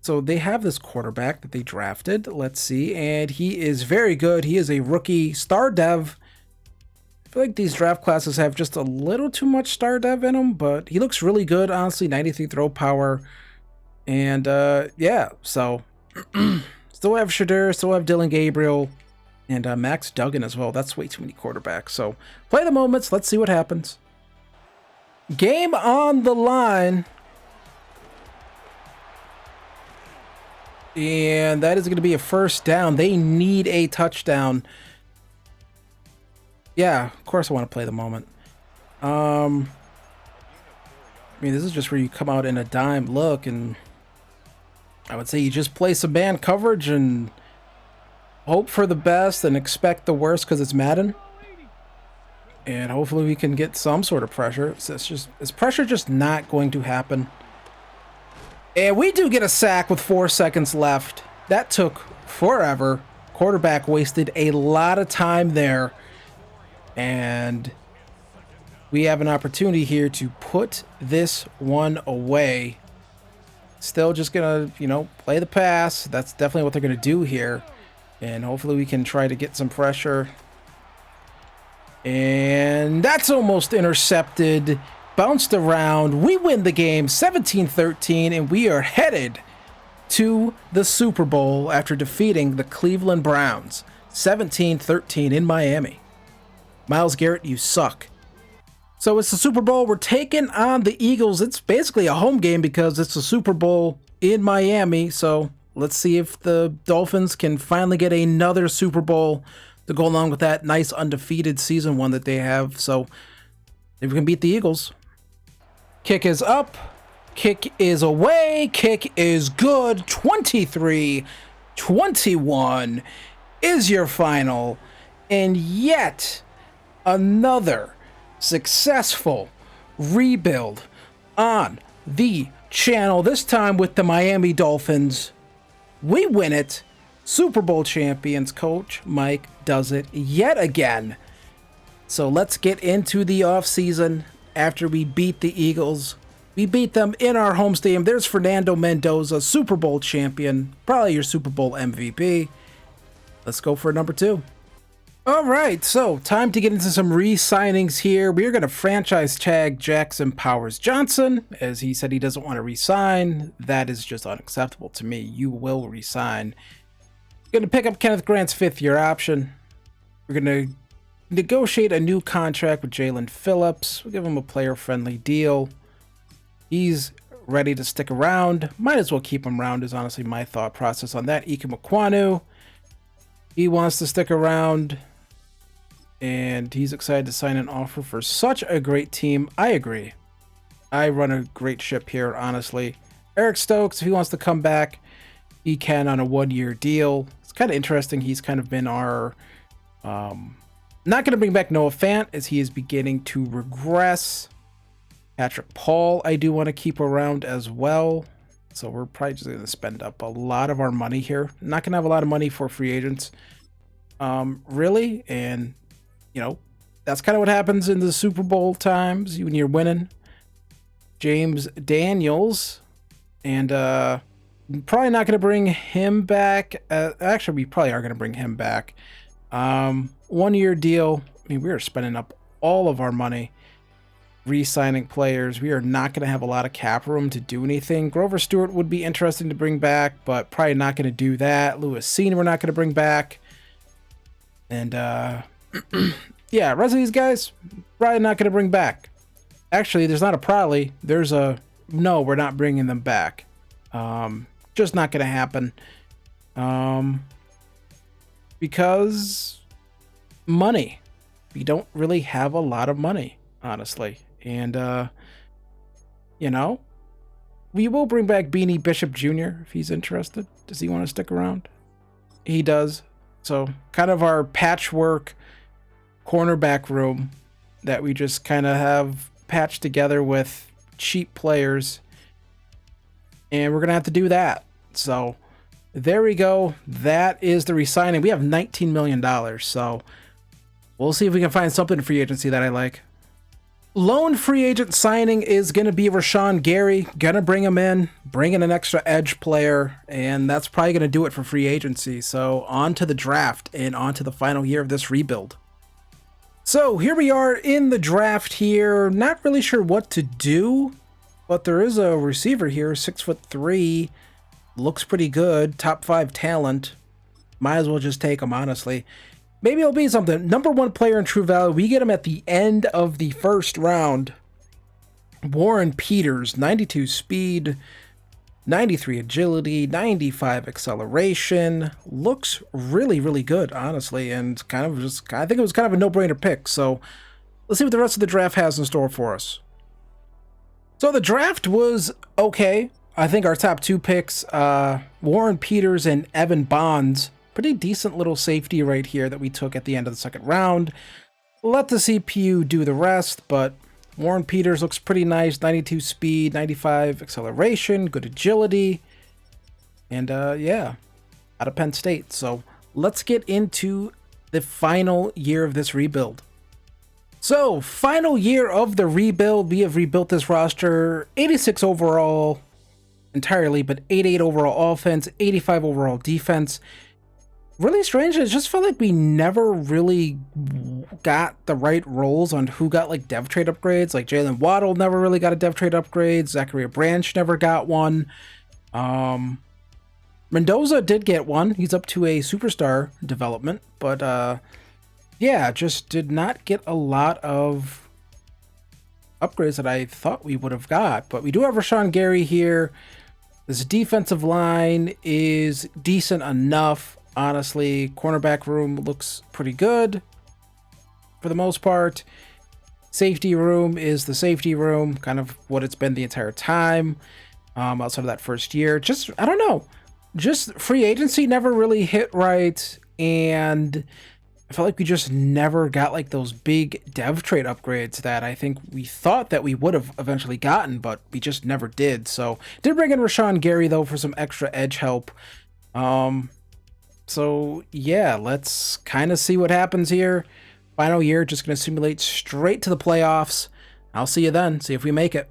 So they have this quarterback that they drafted. Let's see. And he is very good. He is a rookie star dev. I feel like these draft classes have just a little too much star dev in them, but he looks really good, honestly. 93 throw power. And yeah, so Still have Shadur, still have Dylan Gabriel, and Max Duggan as well. That's way too many quarterbacks. So play the moments. Let's see what happens. Game on the line. And that is going to be a first down. They need a touchdown. Yeah, of course I want to play the moment. I mean, this is just where you come out in a dime look, and I would say you just play some man coverage and hope for the best and expect the worst because it's Madden. And hopefully we can get some sort of pressure. Is pressure just not going to happen? And we do get a sack with 4 seconds left. That took forever. Quarterback wasted a lot of time there. And we have an opportunity here to put this one away. Still just going to, you know, play the pass. That's definitely what they're going to do here. And hopefully we can try to get some pressure. And that's almost intercepted. Bounced around. We win the game 17-13, and we are headed to the Super Bowl after defeating the Cleveland Browns 17-13 in Miami. Myles Garrett, you suck. So it's the Super Bowl. We're taking on the Eagles. It's basically a home game because it's the Super Bowl in Miami. So let's see if the Dolphins can finally get another Super Bowl to go along with that nice undefeated season one that they have. So if we can beat the Eagles. Kick is up. Kick is away. Kick is good. 23-21 is your final. And yet another successful rebuild on the channel. This time with the Miami Dolphins. We win it. Super Bowl champions. Coach Mike does it yet again. So let's get into the offseason. After we beat the Eagles, we beat them in our home stadium. There's Fernando Mendoza, Super Bowl champion, probably your Super Bowl MVP. Let's go for number 2. All right, so time to get into some re-signings here. We're going to franchise tag Jackson Powers Johnson, as he said he doesn't want to re-sign. That is just unacceptable to me. You will re-sign. Going to pick up Kenneth Grant's 5th-year option. We're going to negotiate a new contract with Jalen Phillips. We'll give him a player-friendly deal. He's ready to stick around. Might as well keep him around is honestly my thought process on that. Ike Mekwonu, he wants to stick around, and he's excited to sign an offer for such a great team. I agree. I run a great ship here, honestly. Eric Stokes, if he wants to come back, he can on a 1-year deal. It's kind of interesting. He's kind of been our... not going to bring back Noah Fant as he is beginning to regress. Patrick Paul, I do want to keep around as well. So we're probably just going to spend up a lot of our money here. Not going to have a lot of money for free agents. Really. And, you know, that's kind of what happens in the Super Bowl times when you're winning. James Daniels. And probably not going to bring him back. Actually, we probably are going to bring him back. 1-year deal. I mean, we are spending up all of our money re-signing players. We are not going to have a lot of cap room to do anything. Grover Stewart would be interesting to bring back, but probably not going to do that. Lewis Cine we're not going to bring back. And yeah, rest of these guys probably not going to bring back. Actually, there's not a probably. There's a no, we're not bringing them back. Just not going to happen. Because money. We don't really have a lot of money, honestly. And, you know, we will bring back Beanie Bishop Jr. if he's interested. Does he want to stick around? He does. So kind of our patchwork cornerback room that we just kind of have patched together with cheap players. And we're going to have to do that. So there we go. That is the re-signing. We have $19 million. So we'll see if we can find something in free agency that I like. Lone free agent signing is going to be Rashawn Gary. Going to bring him in, bring in an extra edge player, and that's probably going to do it for free agency. So on to the draft and on to the final year of this rebuild. So here we are in the draft here. Not really sure what to do, but there is a receiver here, 6'3", looks pretty good. Top 5 talent. Might as well just take him, honestly. Maybe it'll be something. Number 1 player in True Value. We get him at the end of the first round. Warren Peters, 92 speed, 93 agility, 95 acceleration. Looks really, really good, honestly, and kind of just, I think it was kind of a no-brainer pick. So let's see what the rest of the draft has in store for us. So the draft was okay. I think our top 2 picks, Warren Peters and Evan Bonds, pretty decent little safety right here that we took at the end of the second round. Let the CPU do the rest, but Warren Peters looks pretty nice. 92 speed, 95 acceleration, good agility, and yeah, out of Penn State. So let's get into the final year of this rebuild. So final year of the rebuild, we have rebuilt this roster. 86 overall entirely, but 88 overall offense, 85 overall defense. Really strange. It just felt like we never really got the right roles on who got like dev trade upgrades. Like Jalen Waddle never really got a dev trade upgrade. Zachariah Branch never got one. Mendoza did get one. He's up to a superstar development, but yeah, just did not get a lot of upgrades that I thought we would have got. But we do have Rashawn Gary here. This defensive line is decent enough. Honestly, cornerback room looks pretty good for the most part. Safety room is the safety room, kind of what it's been the entire time, outside of that first year. Just, I don't know, just free agency never really hit right, and I felt like we just never got like those big dev trade upgrades that I think we thought that we would have eventually gotten, but we just never did. So did bring in Rashawn Gary though for some extra edge help. So yeah, let's kind of see what happens here. Final year, just going to simulate straight to the playoffs. I'll see you then, see if we make it.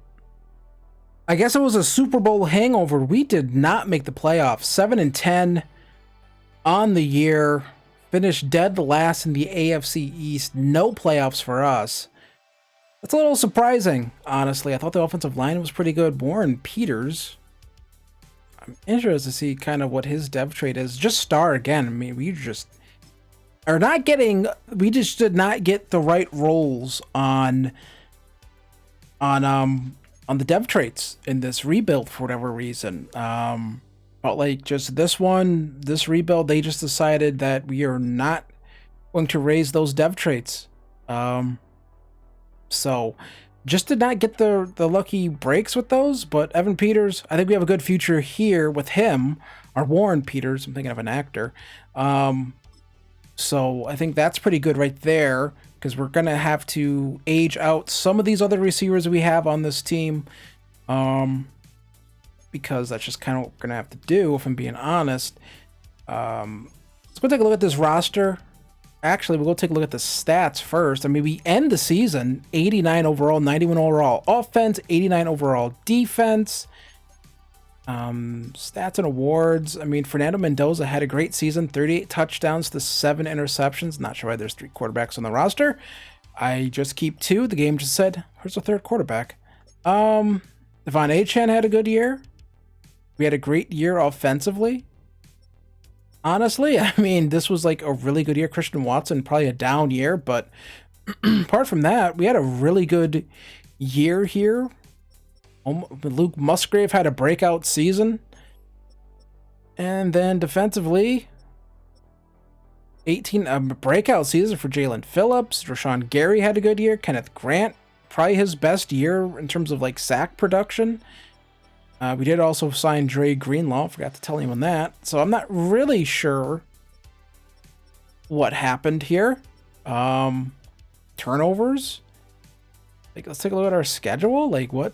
I guess it was a Super Bowl hangover. We did not make the playoffs. 7-10 on the year. Finished dead last in the AFC East. No playoffs for us. That's a little surprising, honestly. I thought the offensive line was pretty good. Warren Peters, I'm interested to see kind of what his dev trade is. Just star again. I mean, we just are not getting, we just did not get the right roles on the dev traits in this rebuild for whatever reason. But like just this rebuild, they just decided that we are not going to raise those dev traits. So just did not get the lucky breaks with those. But Evan Peters, I think we have a good future here with him. Or Warren Peters, I'm thinking of an actor. So I think that's pretty good right there, because we're going to have to age out some of these other receivers we have on this team. Because that's just kind of what we're going to have to do, if I'm being honest. Let's go take a look at this roster. Actually, we'll go take a look at the stats first. I mean, we end the season 89 overall, 91 overall offense, 89 overall defense. Stats and awards. I mean, Fernando Mendoza had a great season, 38 touchdowns to 7 interceptions. Not sure why there's 3 quarterbacks on the roster. I just keep 2. The game just said, where's the 3rd quarterback? Devon Achane had a good year. We had a great year offensively. Honestly, I mean, this was like a really good year. Christian Watson, probably a down year, but apart from that, we had a really good year here. Luke Musgrave had a breakout season. And then defensively, 18 breakout season for Jalen Phillips. Rashawn Gary had a good year. Kenneth Grant, probably his best year in terms of like sack production. We did also sign Dre Greenlaw. Forgot to tell anyone that. So I'm not really sure what happened here. Turnovers. Like, let's take a look at our schedule. Like, what?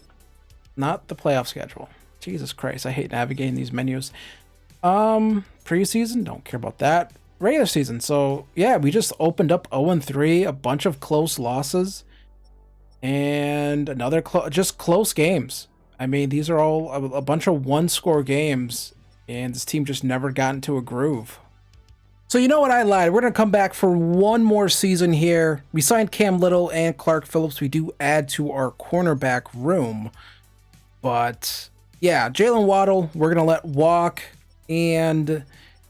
Not the playoff schedule. Jesus Christ, I hate navigating these menus. Preseason, don't care about that. Regular season. So yeah, we just opened up 0-3, a bunch of close losses, and another just close games. I mean, these are all a bunch of one-score games, and this team just never got into a groove. So you know what, I lied. We're going to come back for one more season here. We signed Cam Little and Clark Phillips. We do add to our cornerback room, but Yeah, Jalen Waddle, we're going to let walk. And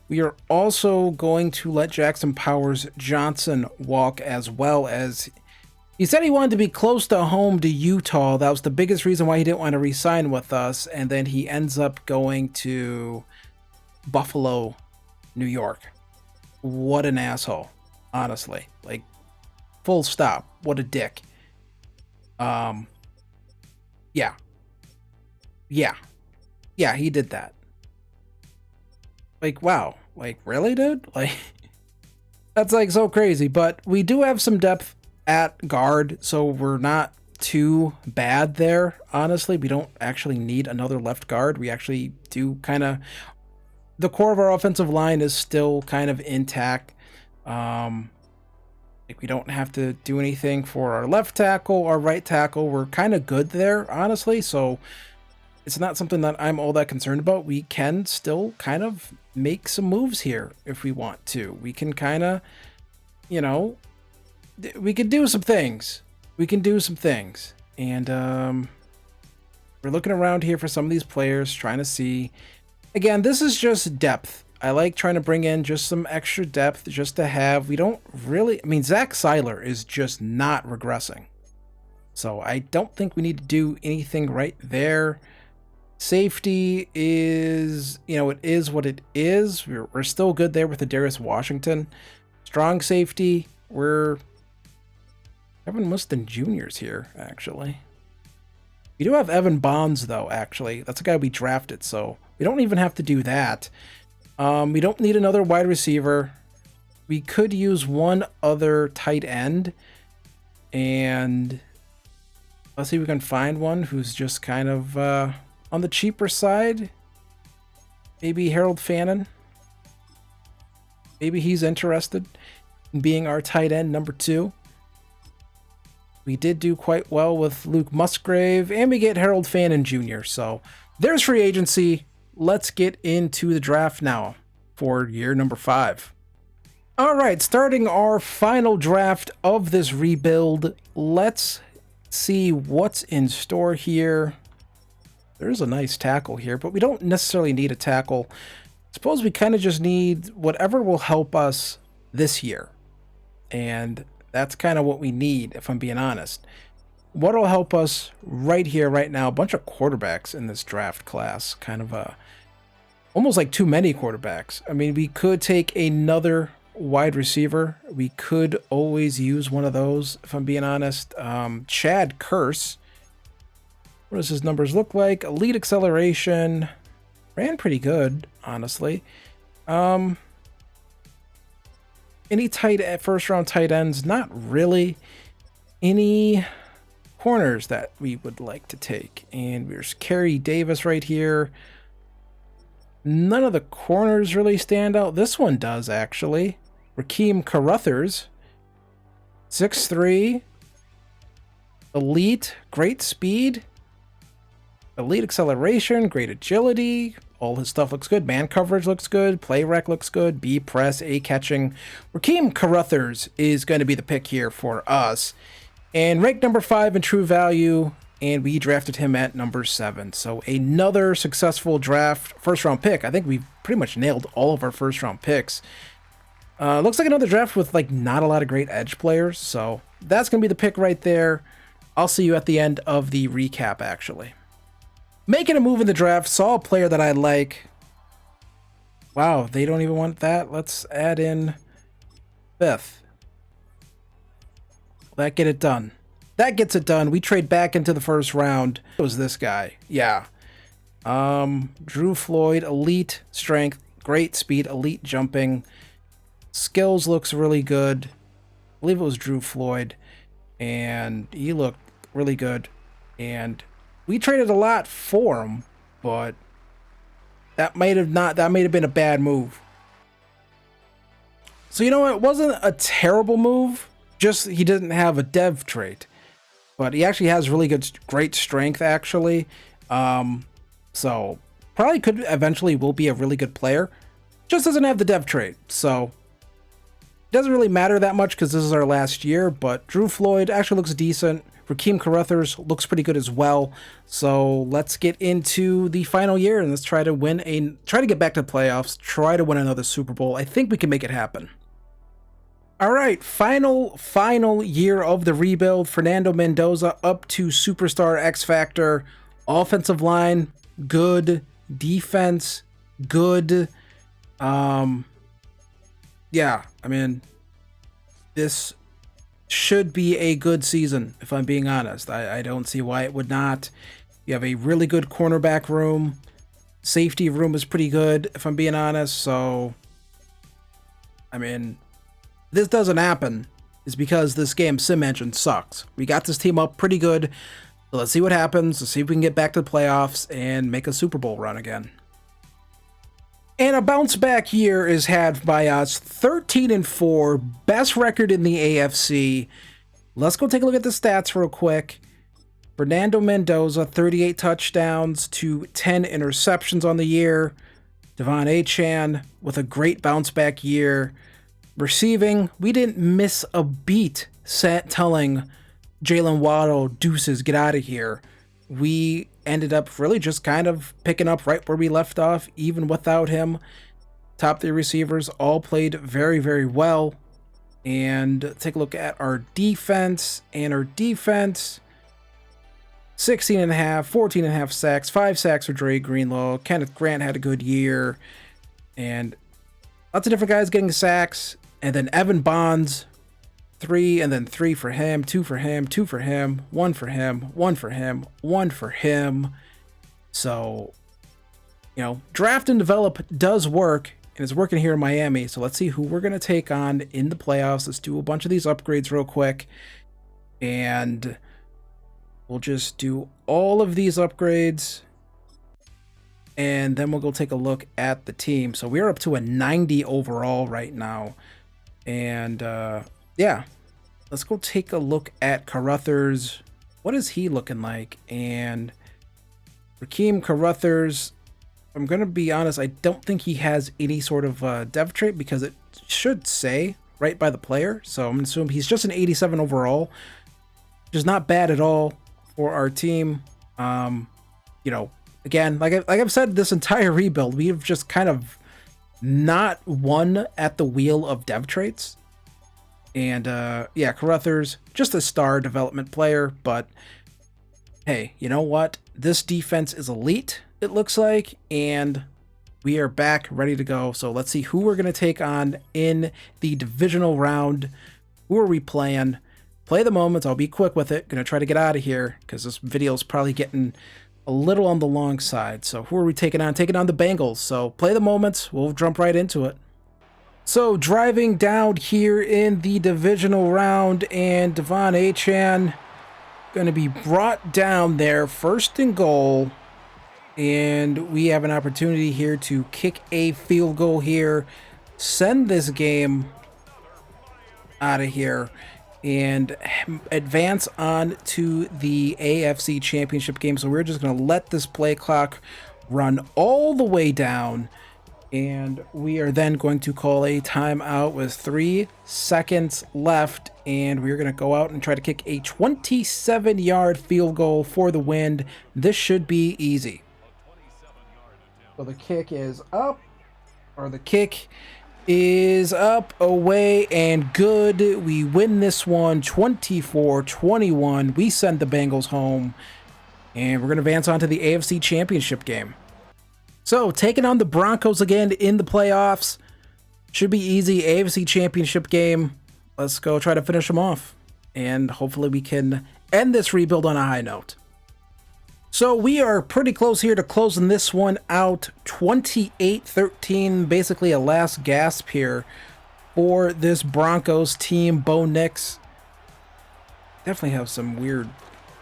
we are also going to let Jackson Powers Johnson walk, as well as he said he wanted to be close to home to Utah. That was the biggest reason why he didn't want to re-sign with us. And then he ends up going to Buffalo, New York. What an asshole, honestly. Like, full stop. What a dick. Yeah. Yeah, he did that. Like, wow. Like, really, dude? Like, that's like so crazy. But we do have some depth at guard, so we're not too bad there. Honestly, we don't actually need another left guard. We actually do kind of, the core of our offensive line is still kind of intact. Like, we don't have to do anything for our left tackle or right tackle. We're kind of good there, honestly. So it's not something that I'm all that concerned about. We can still kind of make some moves here if we want to. We can kind of, you know, we can do some things. We can do some things. And we're looking around here for some of these players, trying to see. Again, this is just depth. I like trying to bring in just some extra depth just to have. We don't really, I mean, Zach Seiler is just not regressing. So I don't think we need to do anything right there. Safety is, you know, it is what it is. We're still good there with the Darius Washington. Strong safety, we're Evan Mustin Jr.'s here, actually. We do have Evan Bonds, though, actually. That's a guy we drafted, so we don't even have to do that. We don't need another wide receiver. We could use one other tight end, and let's see if we can find one who's just kind of on the cheaper side. Maybe Harold Fannin. Maybe he's interested in being our tight end number 2. We did do quite well with Luke Musgrave, and we get Harold Fannin Jr. So there's free agency. Let's get into the draft now for year number 5. All right, starting our final draft of this rebuild. Let's see what's in store here. There's a nice tackle here, but we don't necessarily need a tackle. Suppose we kind of just need whatever will help us this year. And that's kind of what we need, if I'm being honest. What will help us right here, right now? A bunch of quarterbacks in this draft class. Kind of almost like too many quarterbacks. I mean, we could take another wide receiver. We could always use one of those, if I'm being honest. Chad Curse. What does his numbers look like? Elite acceleration. Ran pretty good, honestly. Any first round tight ends? Not really. Any corners that we would like to take? And there's Kerry Davis right here. None of the corners really stand out. This one does, actually. Rakeem Carruthers. 6'3". Elite. Great speed. Elite acceleration. Great agility. All his stuff looks good. Man coverage looks good. Play rec looks good. B press, A catching. Rakeem Carruthers is going to be the pick here for us. And ranked number 5 in true value. And we drafted him at number 7. So another successful draft. First round pick. I think we've pretty much nailed all of our first round picks. Looks like another draft with like not a lot of great edge players. So that's going to be the pick right there. I'll see you at the end of the recap, actually. Making a move in the draft, saw a player that I like. Wow, they don't even want that. Let's add in 5th. That get it done. That gets it done. We trade back into the first round. It was this guy. Yeah. Drew Floyd, elite strength, great speed, elite jumping. Skills looks really good. I believe it was Drew Floyd. And he looked really good. And we traded a lot for him, but that might have been a bad move. So, you know, it wasn't a terrible move, just he didn't have a dev trait. But he actually has really great strength, actually. So probably could eventually will be a really good player. Just doesn't have the dev trait. So it doesn't really matter that much because this is our last year. But Drew Floyd actually looks decent. Raheem Carruthers looks pretty good as well. So let's get into the final year and let's try to get back to the playoffs, try to win another Super Bowl. I think we can make it happen. All right, final year of the rebuild. Fernando Mendoza up to Superstar X Factor. Offensive line, good. Defense, good. Yeah, I mean, this should be a good season, if I'm being honest. I don't see why it would not. You have a really good cornerback room. Safety room is pretty good, if I'm being honest. So, I mean, this doesn't happen is because this game sim engine sucks. We got this team up pretty good. So let's see what happens. Let's see if we can get back to the playoffs and make a Super Bowl run again. And a bounce back year is had by us. 13-4, best record in the AFC. Let's go take a look at the stats real quick. Fernando Mendoza, 38 touchdowns to 10 interceptions on the year. Devon Achane with a great bounce back year. Receiving, we didn't miss a beat telling Jalen Waddle, deuces, get out of here. We ended up really just kind of picking up right where we left off, even without him. Top 3 receivers all played very, very well. And take a look at our defense. And our defense, 16.5, 14.5 sacks, 5 sacks for Dre Greenlaw. Kenneth Grant had a good year. And lots of different guys getting sacks. And then Evan Bonds, 3, and then 3 for him, 2 for him, 2 for him, 1 for him, 1 for him, 1 for him. So, you know, draft and develop does work, and it's working here in Miami. So let's see who we're going to take on in the playoffs. Let's do a bunch of these upgrades real quick. And we'll just do all of these upgrades. And then we'll go take a look at the team. So we're up to a 90 overall right now. And, yeah, let's go take a look at Carruthers. What is he looking like? And Raheem Carruthers, I'm going to be honest, I don't think he has any sort of dev trait because it should say right by the player. So I'm going to assume he's just an 87 overall, which is not bad at all for our team. You know, again, like I've said, this entire rebuild, we've just kind of not won at the wheel of dev traits. And yeah, Carruthers, just a star development player, but hey, you know what? This defense is elite, it looks like, and we are back ready to go. So let's see who we're going to take on in the divisional round. Who are we playing? Play the moments. I'll be quick with it. Going to try to get out of here because this video is probably getting a little on the long side. So who are we taking on? Taking on the Bengals. So play the moments. We'll jump right into it. So driving down here in the divisional round, and Devon Achane going to be brought down there, first and goal. And we have an opportunity here to kick a field goal here, send this game out of here, and advance on to the AFC Championship game. So we're just going to let this play clock run all the way down. And we are then going to call a timeout with 3 seconds left. And we're going to go out and try to kick a 27-yard field goal for the win. This should be easy. So the kick is up, or the kick is up, away, and good. We win this one 24-21. We send the Bengals home. And we're going to advance on to the AFC Championship game. So, taking on the Broncos again in the playoffs. Should be easy. AFC Championship game. Let's go try to finish them off. And hopefully we can end this rebuild on a high note. So, we are pretty close here to closing this one out. 28-13. Basically a last gasp here for this Broncos team. Bo Nix. Definitely have some weird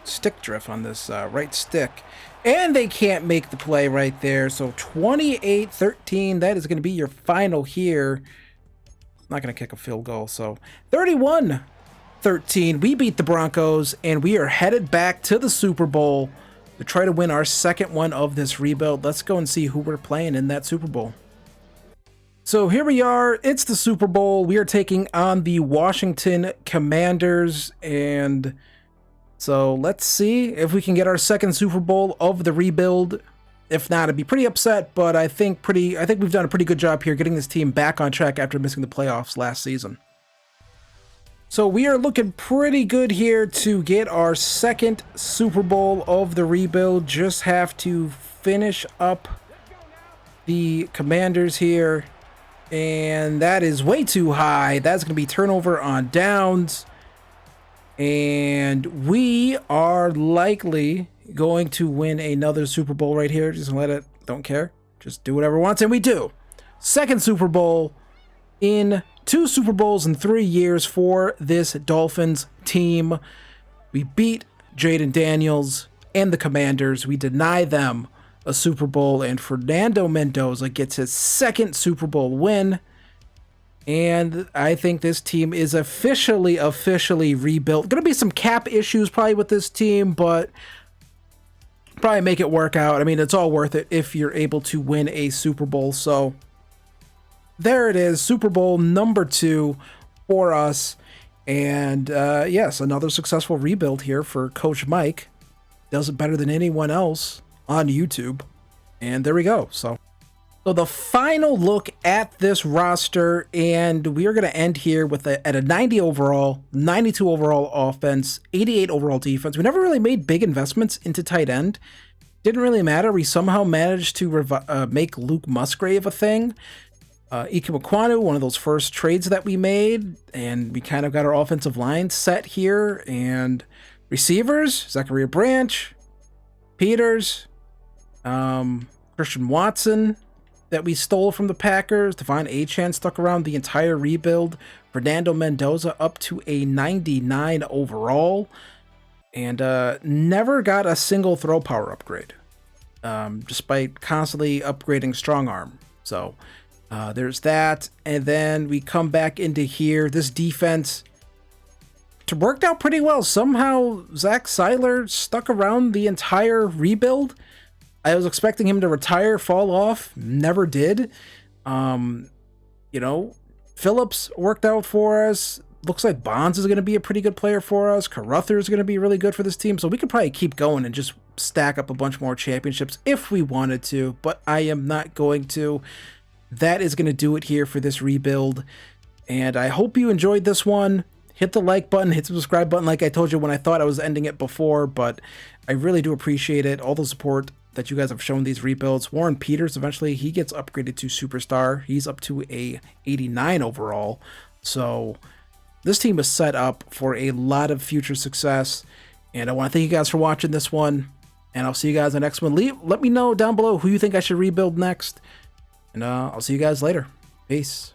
stick drift on this right stick. And they can't make the play right there. So 28-13, that is going to be your final here. I'm not going to kick a field goal. So 31-13, we beat the Broncos, and we are headed back to the Super Bowl to try to win our second one of this rebuild. Let's go and see who we're playing in that Super Bowl. So here we are. It's the Super Bowl. We are taking on the Washington Commanders, and So let's see if we can get our second Super Bowl of the rebuild. If not, I'd be pretty upset, but I think we've done a pretty good job here getting this team back on track after missing the playoffs last season. So we are looking pretty good here to get our second Super Bowl of the rebuild. Just have to finish up the Commanders here, and that is way too high. That's going to be turnover on downs, and we are likely going to win another Super Bowl right here. Just let it, don't care, just do whatever it wants, and we do. Second Super Bowl in 2 Super Bowls in 3 years for this Dolphins team. We beat Jaden Daniels and the Commanders. We deny them a Super Bowl, and Fernando Mendoza gets his second Super Bowl win. And I think this team is officially rebuilt. Gonna be some cap issues probably with this team, but probably make it work out. I mean, it's all worth it if you're able to win a Super Bowl. So there it is, Super Bowl number 2 for us. And yes, another successful rebuild here for Coach Mike. Does it better than anyone else on YouTube. And there we go. So the final look at this roster, and we are going to end here with at a 90 overall, 92 overall offense, 88 overall defense. We never really made big investments into tight end. Didn't really matter. We somehow managed to make Luke Musgrave a thing. Ikem Ekwonu, one of those first trades that we made, and we kind of got our offensive line set here. And receivers, Zachariah Branch, Peters, Christian Watson that we stole from the Packers. Devon Achane stuck around the entire rebuild. Fernando Mendoza up to a 99 overall. And never got a single throw power upgrade, despite constantly upgrading strong arm. So there's that. And then we come back into here. This defense worked out pretty well. Somehow Zach Seiler stuck around the entire rebuild. I was expecting him to retire, fall off. Never did. You know, Phillips worked out for us. Looks like Bonds is going to be a pretty good player for us. Carruthers is going to be really good for this team. So we could probably keep going and just stack up a bunch more championships if we wanted to. But I am not going to. That is going to do it here for this rebuild. And I hope you enjoyed this one. Hit the like button, hit the subscribe button like I told you when I thought I was ending it before. But I really do appreciate it. All the support that you guys have shown these rebuilds. Warren Peters, eventually he gets upgraded to superstar. He's up to a 89 overall. So this team is set up for a lot of future success. And I want to thank you guys for watching this one. And I'll see you guys in the next one. Let me know down below who you think I should rebuild next. And I'll see you guys later. Peace.